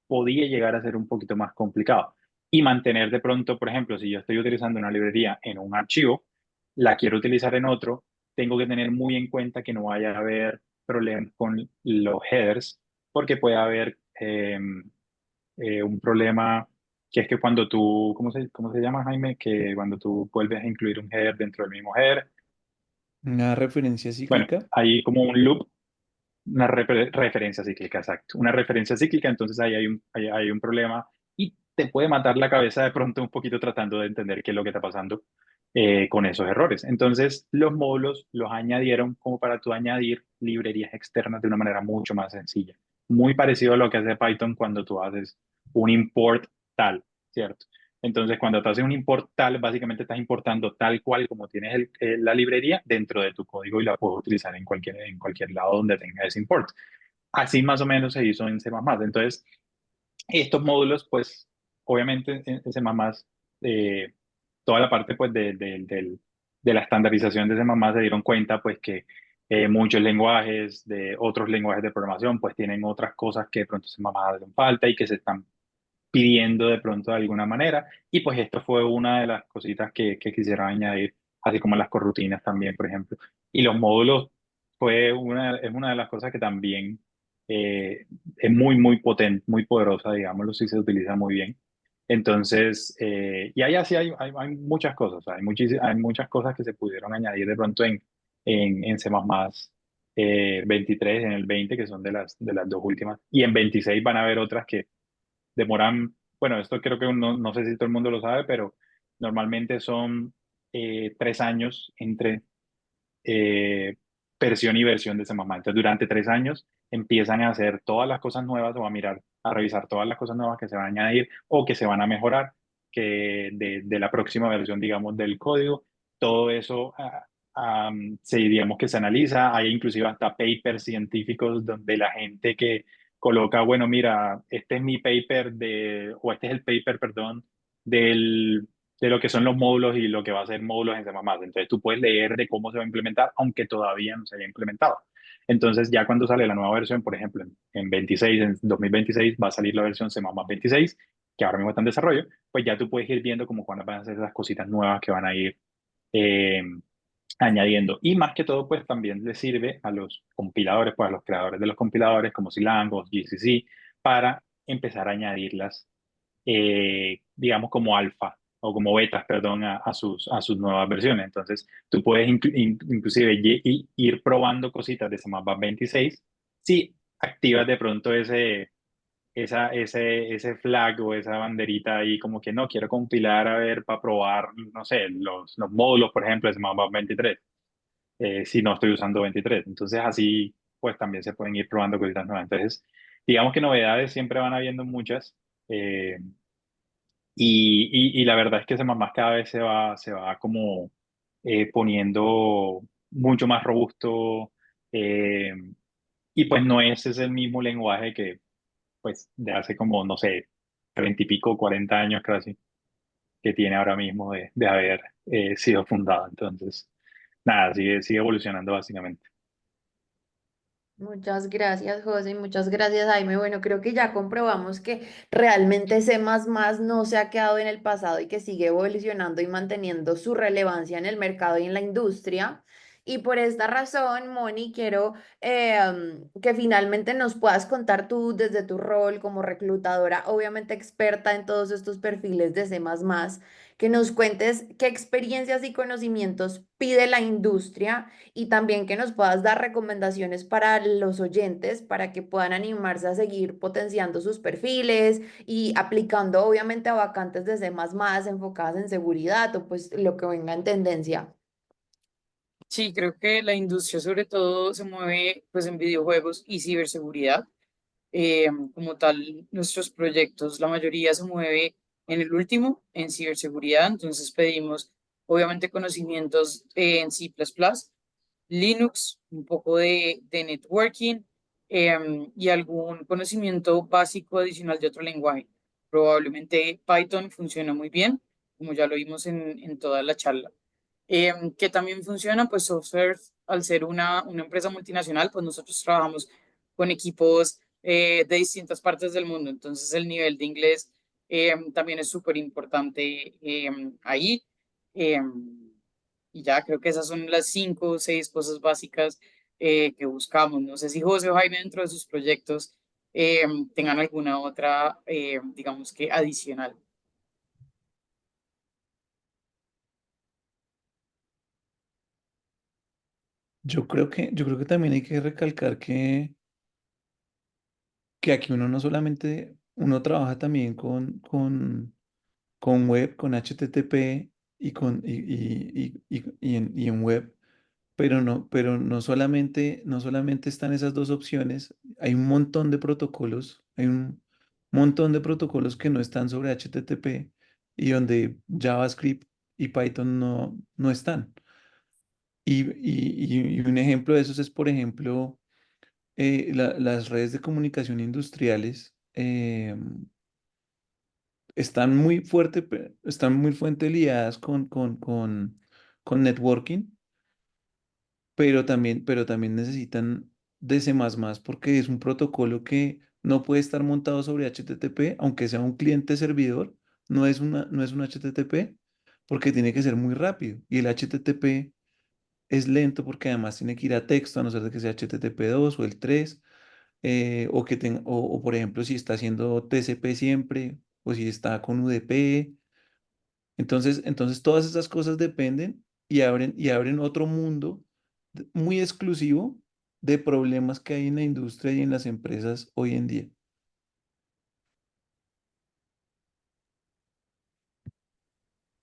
podía llegar a ser un poquito más complicado. Y mantener de pronto, por ejemplo, si yo estoy utilizando una librería en un archivo, la quiero utilizar en otro, tengo que tener muy en cuenta que no vaya a haber problemas con los headers, porque puede haber un problema que es que cuando tú, ¿cómo se llama, Jaime? Que cuando tú vuelves a incluir un header dentro del mismo header, Una referencia bueno, cíclica. hay como un loop, una referencia cíclica, exacto. Una referencia cíclica, entonces ahí hay un problema y te puede matar la cabeza de pronto un poquito tratando de entender qué es lo que está pasando con esos errores. Entonces, los módulos los añadieron como para tú añadir librerías externas de una manera mucho más sencilla. Muy parecido a lo que hace Python cuando tú haces un import tal, ¿cierto? Entonces, cuando tú haces un import tal, básicamente estás importando tal cual como tienes la librería dentro de tu código y la puedes utilizar en cualquier lado donde tenga ese import. Así más o menos se hizo en C++. Entonces, estos módulos, pues, obviamente en C++, eh, toda la parte, pues, de la estandarización de C++ se dieron cuenta, pues, que muchos lenguajes de otros lenguajes de programación, pues, tienen otras cosas que de pronto C++ hacen falta y que se están pidiendo de pronto de alguna manera. Y pues esto fue una de las cositas que quisiera añadir, así como las corrutinas también, por ejemplo. Y los módulos es una de las cosas que también es muy, muy potente, muy poderosa, digámoslo, si se utiliza muy bien. Entonces, y ahí así hay muchas cosas, hay muchas cosas que se pudieron añadir de pronto en C++ 23, en el 20, que son de las dos últimas, y en 26 van a haber otras que demoran, bueno, esto creo que no sé si todo el mundo lo sabe, pero normalmente son 3 años entre eh, versión y versión de ese mamá. Entonces, durante 3 años empiezan a hacer todas las cosas nuevas o a mirar, a revisar todas las cosas nuevas que se van a añadir o que se van a mejorar que de la próxima versión, digamos, del código. Todo eso digamos que se analiza. Hay inclusive hasta papers científicos donde la gente que coloca, bueno, mira, este es mi paper o este es el paper, perdón, del de lo que son los módulos y lo que va a ser módulos en C++. Entonces tú puedes leer de cómo se va a implementar, aunque todavía no se haya implementado. Entonces ya cuando sale la nueva versión, por ejemplo, en 26, en 2026 va a salir la versión C++ 26, que ahora mismo está en desarrollo, pues ya tú puedes ir viendo como cuándo van a ser esas cositas nuevas que van a ir eh, añadiendo. Y más que todo, pues también le sirve a los compiladores, pues a los creadores de los compiladores como Silang o GCC, para empezar a añadirlas digamos, como alfa o como betas, perdón, a sus nuevas versiones. Entonces, tú puedes inclusive ir probando cositas de Samapa 26 si activas de pronto ese flag o esa banderita ahí como que no, quiero compilar a ver para probar, no sé, los módulos, por ejemplo, de Samapa 23, si no estoy usando 23. Entonces, así, pues también se pueden ir probando cositas nuevas. Entonces, digamos que novedades siempre van habiendo muchas. Y la verdad es que ese mamás cada vez se va como poniendo mucho más robusto eh, y pues no es el mismo lenguaje que pues de hace como, no sé, 30 y pico, 40 años casi, que tiene ahora mismo de haber sido fundado. Entonces, nada, sigue evolucionando básicamente. Muchas gracias, José, y muchas gracias, Jaime. Bueno, creo que ya comprobamos que realmente C++ no se ha quedado en el pasado y que sigue evolucionando y manteniendo su relevancia en el mercado y en la industria. Y por esta razón, Moni, quiero que finalmente nos puedas contar tú desde tu rol como reclutadora, obviamente experta en todos estos perfiles de C++, que nos cuentes qué experiencias y conocimientos pide la industria y también que nos puedas dar recomendaciones para los oyentes para que puedan animarse a seguir potenciando sus perfiles y aplicando obviamente a vacantes desde más enfocadas en seguridad o pues lo que venga en tendencia. Sí, creo que la industria sobre todo se mueve pues en videojuegos y ciberseguridad. Como tal, nuestros proyectos, la mayoría se mueve en el último, en ciberseguridad, entonces pedimos obviamente conocimientos en C++, Linux, un poco de networking y algún conocimiento básico adicional de otro lenguaje. Probablemente Python funciona muy bien, como ya lo vimos en toda la charla. Que también funciona, pues Software, al ser una empresa multinacional, pues nosotros trabajamos con equipos de distintas partes del mundo, entonces el nivel de inglés también es súper importante ahí. Y ya creo que esas son las 5 o 6 cosas básicas que buscamos. No sé si José o Jaime dentro de sus proyectos tengan alguna otra, digamos que adicional. Yo creo que también hay que recalcar que aquí uno no solamente, uno trabaja también con web, con HTTP y en web, pero no solamente están esas dos opciones, hay un montón de protocolos, hay un montón de protocolos que no están sobre HTTP y donde JavaScript y Python no están. Y un ejemplo de esos es, por ejemplo, las redes de comunicación industriales están muy fuerte ligadas con networking, pero también necesitan de C++ porque es un protocolo que no puede estar montado sobre HTTP, aunque sea un cliente servidor, no es un HTTP, porque tiene que ser muy rápido. Y el HTTP es lento porque además tiene que ir a texto, a no ser de que sea HTTP 2 o el 3, o por ejemplo, si está haciendo TCP siempre, o si está con UDP. Entonces todas esas cosas dependen y abren otro mundo muy exclusivo de problemas que hay en la industria y en las empresas hoy en día.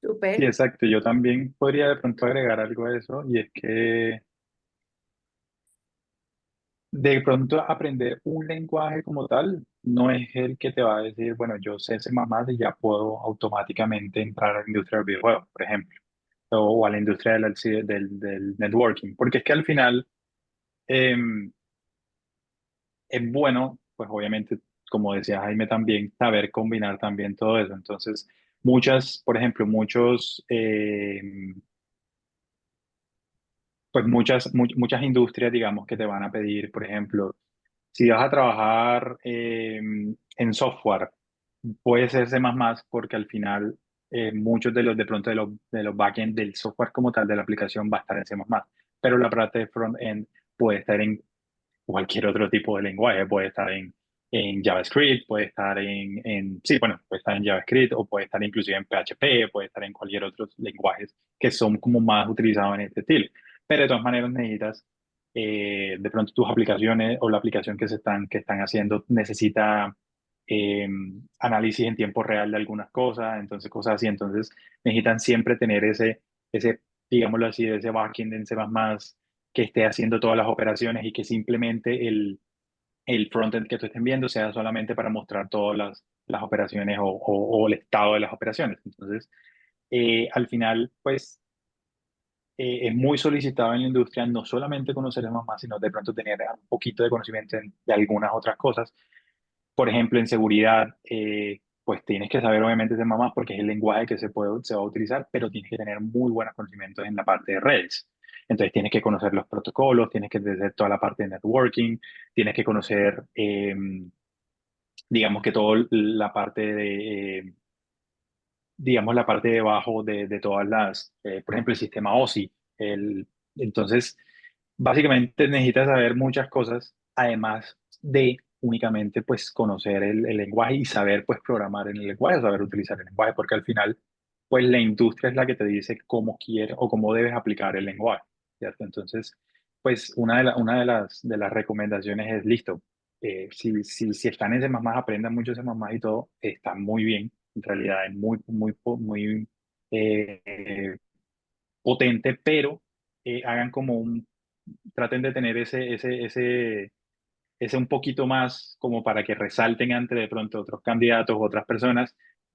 Sí, Súper. exacto. Yo también podría de pronto agregar algo a eso, y es que de pronto aprender un lenguaje como tal no es el que te va a decir, bueno, yo sé C++ y ya puedo automáticamente entrar a la industria del videojuego, por ejemplo, o a la industria del networking, porque es que al final em, es bueno, pues obviamente, como decía Jaime también, saber combinar también todo eso. Entonces, por ejemplo, muchas industrias, digamos, que te van a pedir, por ejemplo, si vas a trabajar en software, puede ser C++ porque al final muchos de pronto de los backend del software como tal de la aplicación va a estar en C++, pero la parte de front-end puede estar en cualquier otro tipo de lenguaje, puede estar en JavaScript, puede estar sí, bueno, puede estar en JavaScript o puede estar inclusive en PHP, puede estar en cualquier otro lenguaje que son como más utilizados en este estilo. Pero de todas maneras necesitas, de pronto tus aplicaciones o la aplicación que están haciendo necesita eh, análisis en tiempo real de algunas cosas, entonces cosas así, entonces necesitan siempre tener ese, digámoslo así, ese backend en C++ que esté haciendo todas las operaciones y que simplemente el frontend que tú estén viendo sea solamente para mostrar todas las operaciones o el estado de las operaciones. Entonces, al final, pues, es muy solicitado en la industria no solamente conocer el más, sino de pronto tener un poquito de conocimiento de algunas otras cosas. Por ejemplo, en seguridad, pues tienes que saber obviamente de mamá porque es el lenguaje que se va a utilizar, pero tienes que tener muy buenos conocimientos en la parte de redes. Entonces tienes que conocer los protocolos, tienes que conocer toda la parte de networking, tienes que conocer, digamos que toda la parte digamos, la parte de abajo de todas por ejemplo, el sistema OSI. Entonces, básicamente necesitas saber muchas cosas, además de únicamente, pues, conocer el lenguaje y saber, pues, programar en el lenguaje, saber utilizar el lenguaje, porque al final, pues, la industria es la que te dice cómo quiere o cómo debes aplicar el lenguaje, ¿cierto? Entonces, pues, una de las recomendaciones es, listo, si están en C++, aprendan mucho C++ y todo, está muy bien. En realidad es muy, muy, muy eh, potente, pero hagan traten de tener ese un poquito más como para que resalten ante de pronto otros candidatos, otras personas,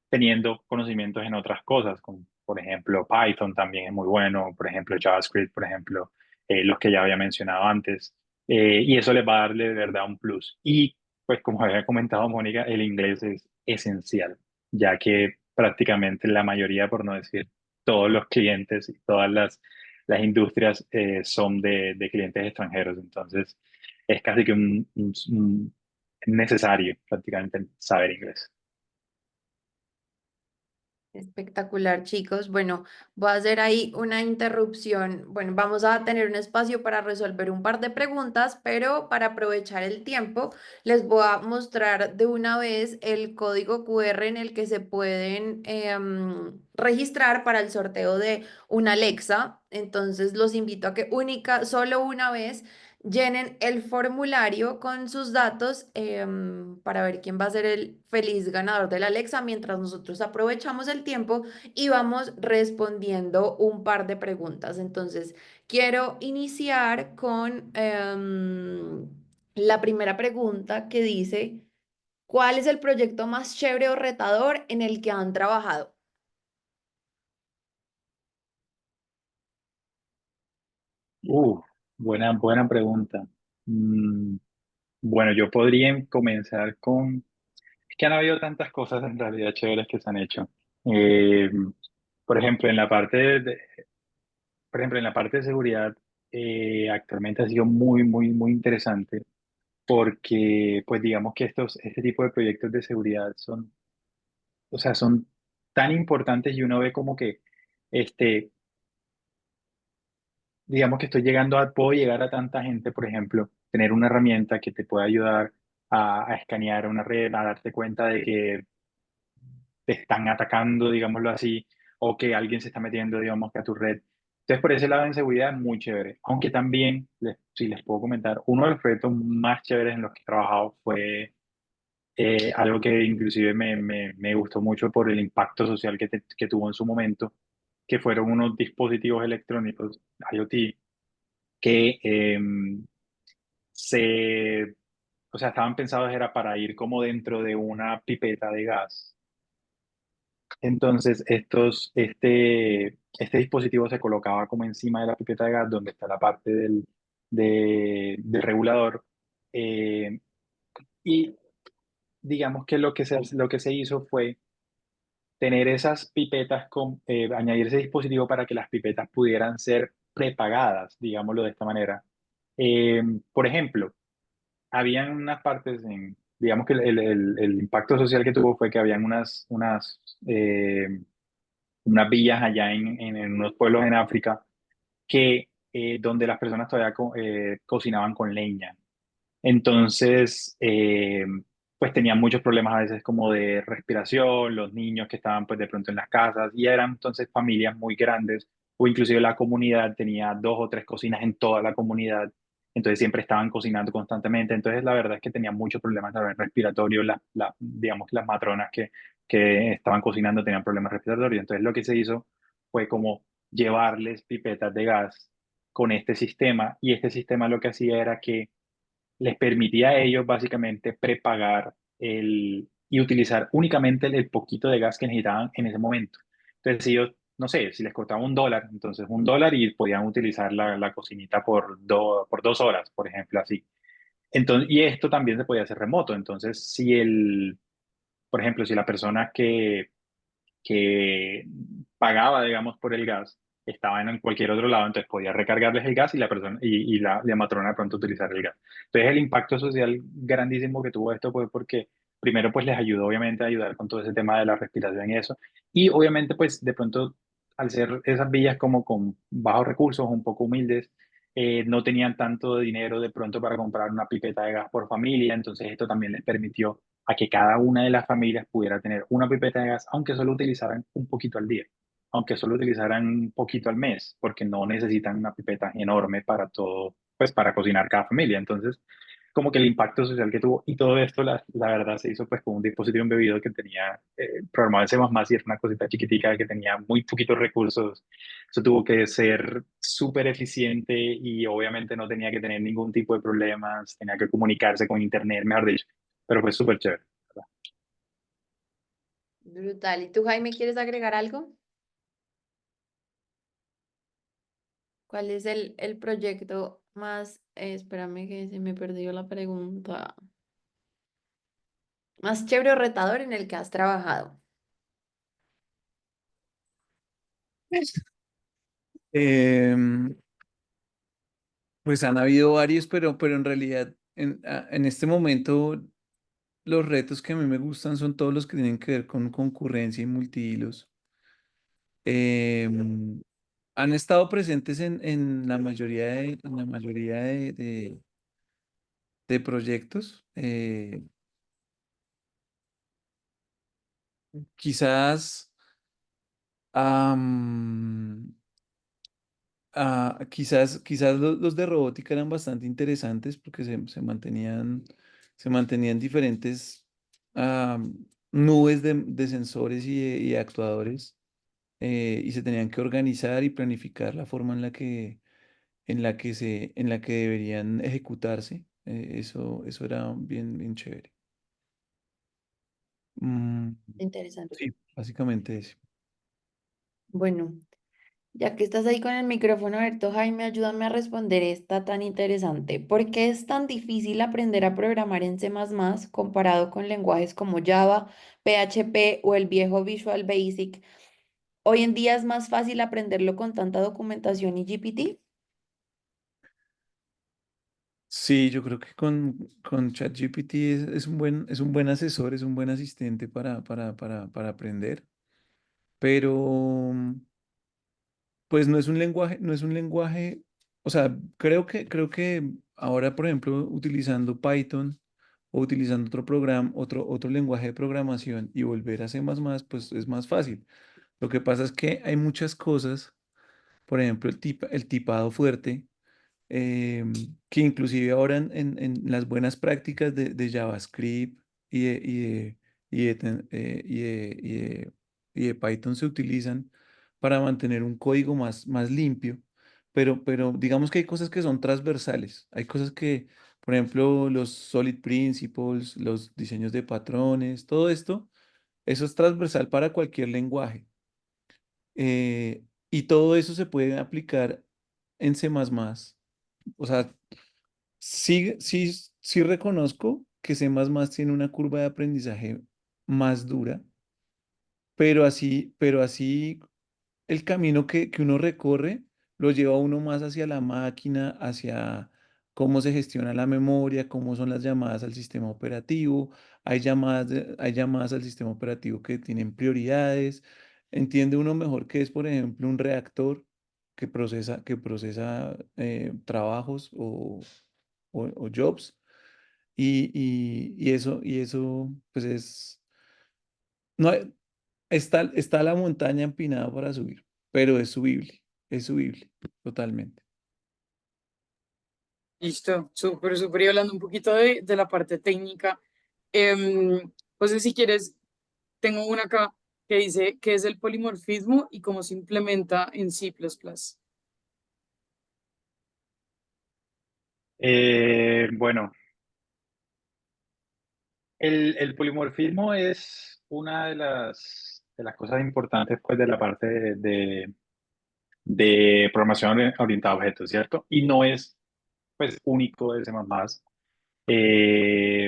teniendo conocimientos en otras cosas, como por ejemplo Python también es muy bueno, por ejemplo JavaScript, por ejemplo, los que ya había mencionado antes, y eso les va a darle de verdad un plus. Y pues como había comentado Mónica, el inglés es esencial, ya que prácticamente la mayoría, por no decir todos los clientes y todas las industrias son de clientes extranjeros, entonces es casi que necesario prácticamente saber inglés. Espectacular, chicos. Bueno, voy a hacer ahí una interrupción. Bueno, vamos a tener un espacio para resolver un par de preguntas, pero para aprovechar el tiempo, les voy a mostrar de una vez el código QR en el que se pueden registrar para el sorteo de una Alexa. Entonces, los invito a que solo una vez llenen el formulario con sus datos para ver quién va a ser el feliz ganador de la Alexa mientras nosotros aprovechamos el tiempo y vamos respondiendo un par de preguntas. Entonces, quiero iniciar con la primera pregunta que dice, ¿cuál es el proyecto más chévere o retador en el que han trabajado? Uh, buena pregunta. Mm, bueno, yo podría comenzar es que han habido tantas cosas en realidad chéveres que se han hecho. Eh, por ejemplo, por ejemplo, en la parte de seguridad, actualmente ha sido muy, muy, muy interesante porque, pues digamos que este tipo de proyectos de seguridad o sea, son tan importantes y uno ve como que, este, digamos que puedo llegar a tanta gente, por ejemplo, tener una herramienta que te pueda ayudar a escanear una red, a darte cuenta de que te están atacando, digámoslo así, o que alguien se está metiendo, digamos, que a tu red, Entonces, por ese lado en seguridad, muy chévere. Aunque también, si les puedo comentar, uno de los proyectos más chéveres en los que he trabajado fue algo que inclusive me gustó mucho por el impacto social que tuvo en su momento, que fueron unos dispositivos electrónicos, IoT, que se, o sea, estaban pensados era para ir como dentro de una pipeta de gas. Entonces, este dispositivo se colocaba como encima de la pipeta de gas, donde está la parte del regulador. eh, y digamos que lo que se hizo fue tener esas pipetas, añadir ese dispositivo para que las pipetas pudieran ser prepagadas, digámoslo de esta manera. Eh, por ejemplo, habían unas partes digamos que el impacto social que tuvo fue que habían unas villas allá en unos pueblos en África donde las personas todavía cocinaban con leña. Entonces, pues tenían muchos problemas a veces como de respiración, los niños que estaban pues de pronto en las casas, y eran entonces familias muy grandes, o inclusive la comunidad tenía 2 o 3 cocinas en toda la comunidad, entonces siempre estaban cocinando constantemente, entonces la verdad es que tenían muchos problemas también respiratorios, digamos, las matronas que estaban cocinando tenían problemas respiratorios, entonces lo que se hizo fue como llevarles pipetas de gas con este sistema, y este sistema lo que hacía era que les permitía a ellos básicamente prepagar y utilizar únicamente el poquito de gas que necesitaban en ese momento. Entonces, si ellos, no sé, si les costaba $1, entonces $1 y podían utilizar la cocinita por 2 horas, por ejemplo, así. Entonces, y esto también se podía hacer remoto. Entonces, por ejemplo, si la persona que pagaba, digamos, por el gas, estaban en cualquier otro lado, entonces podía recargarles el gas y la persona y la matrona de pronto utilizar el gas. Entonces el impacto social grandísimo que tuvo esto fue porque primero pues les ayudó obviamente a ayudar con todo ese tema de la respiración y eso, y obviamente pues de pronto al ser esas villas como con bajos recursos, un poco humildes, no tenían tanto dinero de pronto para comprar una pipeta de gas por familia, entonces esto también les permitió a que cada una de las familias pudiera tener una pipeta de gas, aunque solo utilizaran un poquito al día, aunque solo utilizaran un poquito al mes, porque no necesitan una pipeta enorme para todo, pues para cocinar cada familia. Entonces, como que el impacto social que tuvo y todo esto, la verdad, se hizo pues con un dispositivo embebido que tenía programado en C++ y era una cosita chiquitica que tenía muy poquitos recursos. Eso tuvo que ser súper eficiente y obviamente no tenía que tener ningún tipo de problemas, tenía que comunicarse con internet, mejor dicho, pero fue súper chévere. ¿Verdad? Brutal. ¿Y tú, Jaime, quieres agregar algo? ¿Cuál es el proyecto más, espérame que se me perdió la pregunta, más chévere o retador en el que has trabajado? Em, pues han habido varios, pero en realidad en este momento los retos que a mí me gustan son todos los que tienen que ver con concurrencia y multihilos. Em, Han estado presentes en la mayoría de proyectos. Quizás, am, quizás los de robótica eran bastante interesantes porque se mantenían diferentes nubes de sensores y de actuadores, y se tenían que organizar y planificar la forma en la que deberían ejecutarse. Eso era bien chévere. Mm, Interesante. sí, básicamente eso. Bueno, ya que estás ahí con el micrófono abierto, Jaime, ayúdame a responder esta tan interesante. ¿Por qué es tan difícil aprender a programar en C++ comparado con lenguajes como Java, PHP o el viejo Visual Basic? Hoy en día es más fácil aprenderlo con tanta documentación y GPT. Sí, yo creo que con ChatGPT es un buen asesor, es un buen asistente para aprender, pero pues no es un lenguaje, o sea, creo que ahora, por ejemplo, utilizando Python o utilizando otro programa, otro lenguaje de programación y volver a C++, pues es más fácil. Lo que pasa es que hay muchas cosas. por ejemplo, el tipado fuerte, que inclusive ahora en las buenas prácticas de JavaScript y de, y de, y de, y de Python se utilizan para mantener un código más limpio, pero digamos que hay cosas que son transversales, hay cosas que, por ejemplo, los Solid Principles, los diseños de patrones, todo esto, eso es transversal para cualquier lenguaje. Y todo eso se puede aplicar en C++. O sea, sí reconozco que C++ tiene una curva de aprendizaje más dura, pero así el camino que uno recorre lo lleva a uno más hacia la máquina, hacia cómo se gestiona la memoria, cómo son las llamadas al sistema operativo. Hay llamadas al sistema operativo que tienen prioridades. Entiende uno mejor que es, por ejemplo, un reactor que procesa trabajos o jobs. Y eso, pues no está la montaña empinada para subir, pero es subible, totalmente. Listo, súper, súper. Y hablando un poquito de la parte técnica, pues si quieres, tengo una acá que dice qué es el polimorfismo y cómo se implementa en C++. Bueno, el polimorfismo es una de las cosas importantes pues, de la parte de programación orientada a objetos, ¿cierto? Y no es pues, único de C++.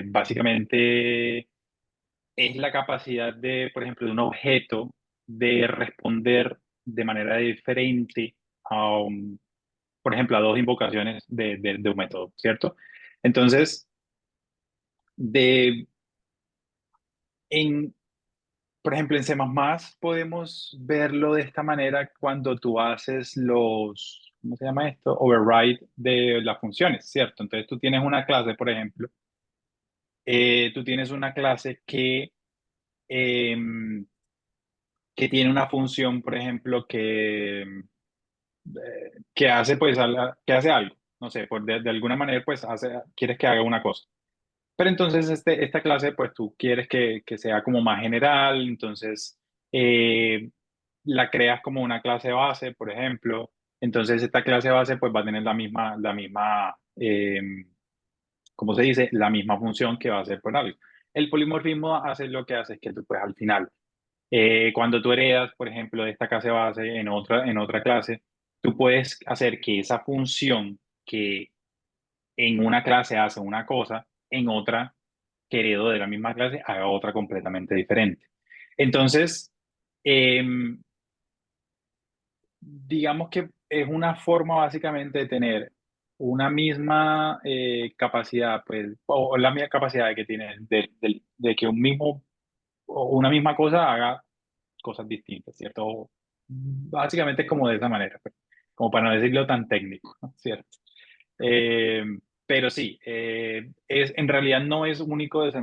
Básicamente es la capacidad de, por ejemplo, de un objeto de responder de manera diferente a, por ejemplo, a dos invocaciones de un método, ¿cierto? Entonces, de, en, por ejemplo, en C++ podemos verlo de esta manera cuando tú haces ¿cómo se llama esto? Override de las funciones, ¿cierto? Entonces tú tienes una clase, por ejemplo, tú tienes una clase em, que tiene una función, por ejemplo, que hace, pues, que hace algo, no sé, de alguna manera, pues, quieres que haga una cosa. Pero entonces esta clase, pues tú quieres que sea como más general, entonces eh, la creas como una clase base, por ejemplo. Entonces esta clase base pues va a tener ¿cómo se dice? La misma función que va a hacer por algo. El polimorfismo hace lo que hace es que tú pues al final, cuando tú heredas, por ejemplo, de esta clase base en otra clase, tú puedes hacer que esa función que en una clase hace una cosa, en otra que heredó de la misma clase haga otra completamente diferente. Entonces, em, digamos que es una forma básicamente de tener una misma capacidad, pues, o la misma capacidad que tiene de que un mismo o una misma cosa haga cosas distintas, ¿cierto? Básicamente es como de esa manera, pues, como para no decirlo tan técnico, ¿no? ¿Cierto? Eh, pero sí, en realidad no es único de C++.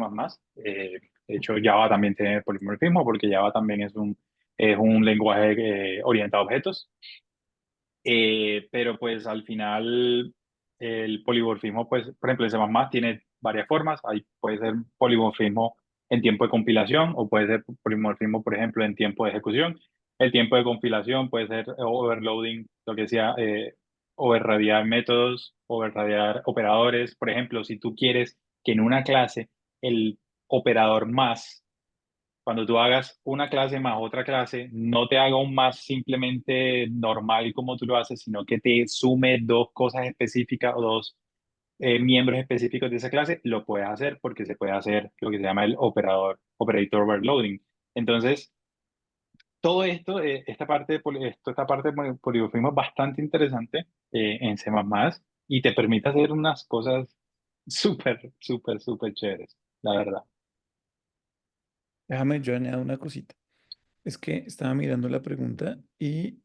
De hecho, Java también tiene polimorfismo porque Java también es un lenguaje orientado a objetos. Pero pues al final el polimorfismo, pues, por ejemplo, el C++ tiene varias formas. Puede ser polimorfismo en tiempo de compilación o puede ser polimorfismo, por ejemplo, en tiempo de ejecución. El tiempo de compilación puede ser overloading, lo que decía, overradiar métodos, overradiar operadores. Por ejemplo, si tú quieres que en una clase el operador más cuando tú hagas una clase más otra clase, no te haga un más simplemente normal como tú lo haces, sino que te sume dos cosas específicas o dos miembros específicos de esa clase, lo puedes hacer porque se puede hacer lo que se llama el operator overloading. Entonces, todo esto, esta parte de polimorfismo es bastante interesante en C++ y te permite hacer unas cosas súper, súper, súper chéveres, la verdad. Déjame yo añado una cosita. Es que estaba mirando la pregunta y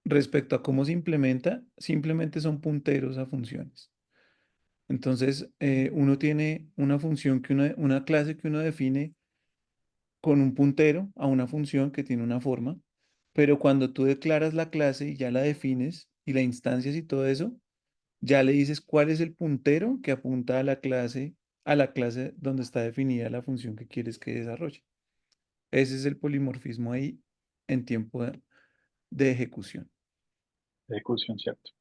respecto a cómo se implementa, simplemente son punteros a funciones. Entonces, uno tiene una función una clase que uno define con un puntero a una función que tiene una forma. pero cuando tú declaras la clase y ya la defines y la instancias y todo eso, ya le dices cuál es el puntero que apunta a la clase donde está definida la función que quieres que desarrolle. Ese es el polimorfismo ahí en tiempo de ejecución. Ejecución, ¿cierto?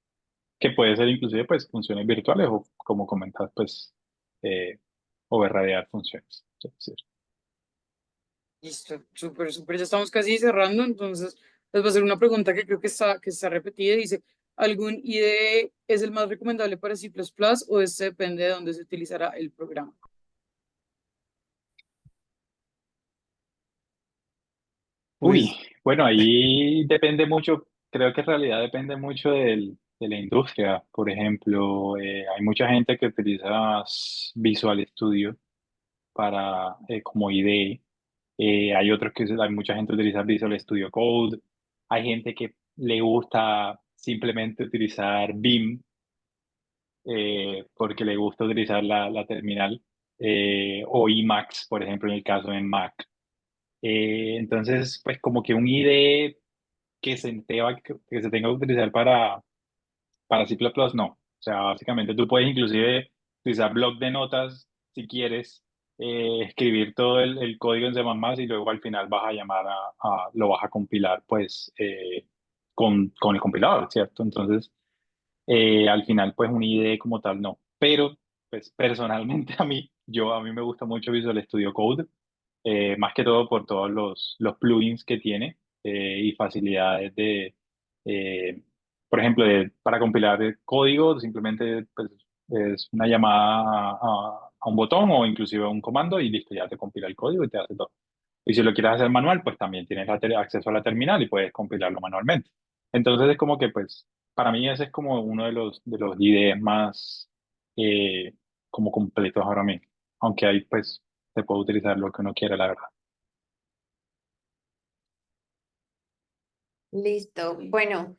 Que puede ser inclusive pues funciones virtuales o como comentas pues eh, overridear funciones. Es decir, Listo, súper, súper. Ya estamos casi cerrando, entonces les voy a hacer una pregunta que creo que está repetida. Dice, ¿algún IDE es el más recomendable para C++ o este depende de dónde se utilizará el programa? uy, Pues bueno, ahí depende mucho, creo que en realidad depende mucho de la industria. Por ejemplo, hay mucha gente que utiliza Visual Studio para como IDE. Hay otros hay mucha gente que utiliza Visual Studio Code. Hay gente que le gusta simplemente utilizar Vim porque le gusta utilizar la terminal o Emacs, por ejemplo, en el caso en Mac. Entonces, pues como que un IDE que se tenga que utilizar para C++, no. O sea, básicamente tú puedes inclusive utilizar bloc de notas si quieres, escribir todo el código en C++ y luego al final vas a llamar lo vas a compilar pues con el compilador, ¿cierto? Entonces, al final pues un IDE como tal no. Pero pues personalmente a mí me gusta mucho Visual Studio Code, más que todo por todos los plugins que tiene y facilidades eh, por ejemplo, para compilar el código, simplemente pues, es una llamada a un botón o inclusive a un comando y listo, ya te compila el código y te hace todo. Y si lo quieres hacer manual, pues también tienes acceso a la terminal y puedes compilarlo manualmente. Entonces es como que, pues, para mí ese es como uno de los IDEs más eh, como completos ahora mismo. Aunque ahí, pues, se puede utilizar lo que uno quiera, la verdad. Listo. Bueno,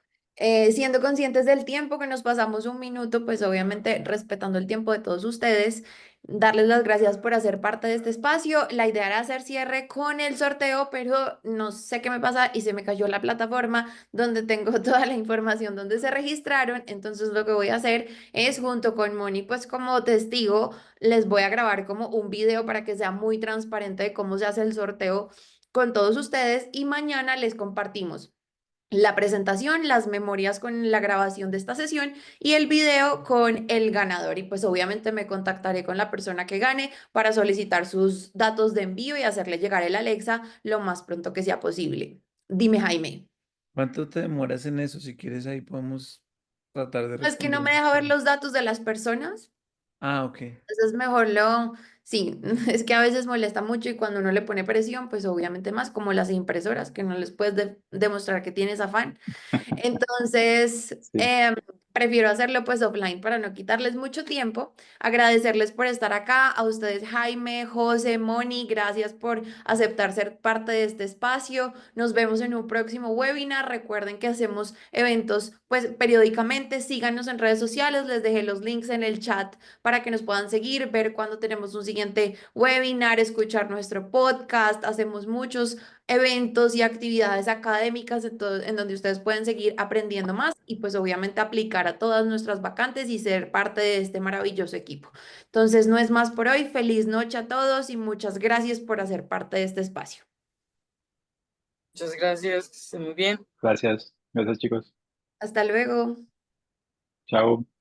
siendo conscientes del tiempo que nos pasamos un minuto, pues obviamente respetando el tiempo de todos ustedes, darles las gracias por hacer parte de este espacio. La idea era hacer cierre con el sorteo, pero no sé qué me pasa y se me cayó la plataforma donde tengo toda la información donde se registraron. Entonces lo que voy a hacer es junto con Moni, pues como testigo, les voy a grabar como un video para que sea muy transparente de cómo se hace el sorteo con todos ustedes y mañana les compartimos la presentación, las memorias con la grabación de esta sesión y el video con el ganador. Y pues obviamente me contactaré con la persona que gane para solicitar sus datos de envío y hacerle llegar el Alexa lo más pronto que sea posible. Dime, Jaime. ¿cuánto te demoras en eso? Si quieres, ahí podemos tratar de ¿No es que no responder me esas deja ver preguntas. los datos de las personas? Ah, ok. Entonces mejor lo... Sí, es que a veces molesta mucho y cuando uno le pone presión, pues obviamente más como las impresoras, que no les puedes demostrar que tienes afán. Entonces, Sí, prefiero hacerlo pues offline para no quitarles mucho tiempo. Agradecerles por estar acá, a ustedes Jaime, José, Moni, gracias por aceptar ser parte de este espacio. Nos vemos en un próximo webinar. Recuerden que hacemos eventos pues periódicamente. Síganos en redes sociales, les dejé los links en el chat para que nos puedan seguir, ver cuando tenemos un siguiente webinar, escuchar nuestro podcast. Hacemos muchos eventos y actividades académicas en donde ustedes pueden seguir aprendiendo más y pues obviamente aplicar a todas nuestras vacantes y ser parte de este maravilloso equipo. Entonces, no es más por hoy. Feliz noche a todos y muchas gracias por hacer parte de este espacio. Muchas gracias, que estén muy bien. gracias. Gracias, chicos. Hasta luego. Chao.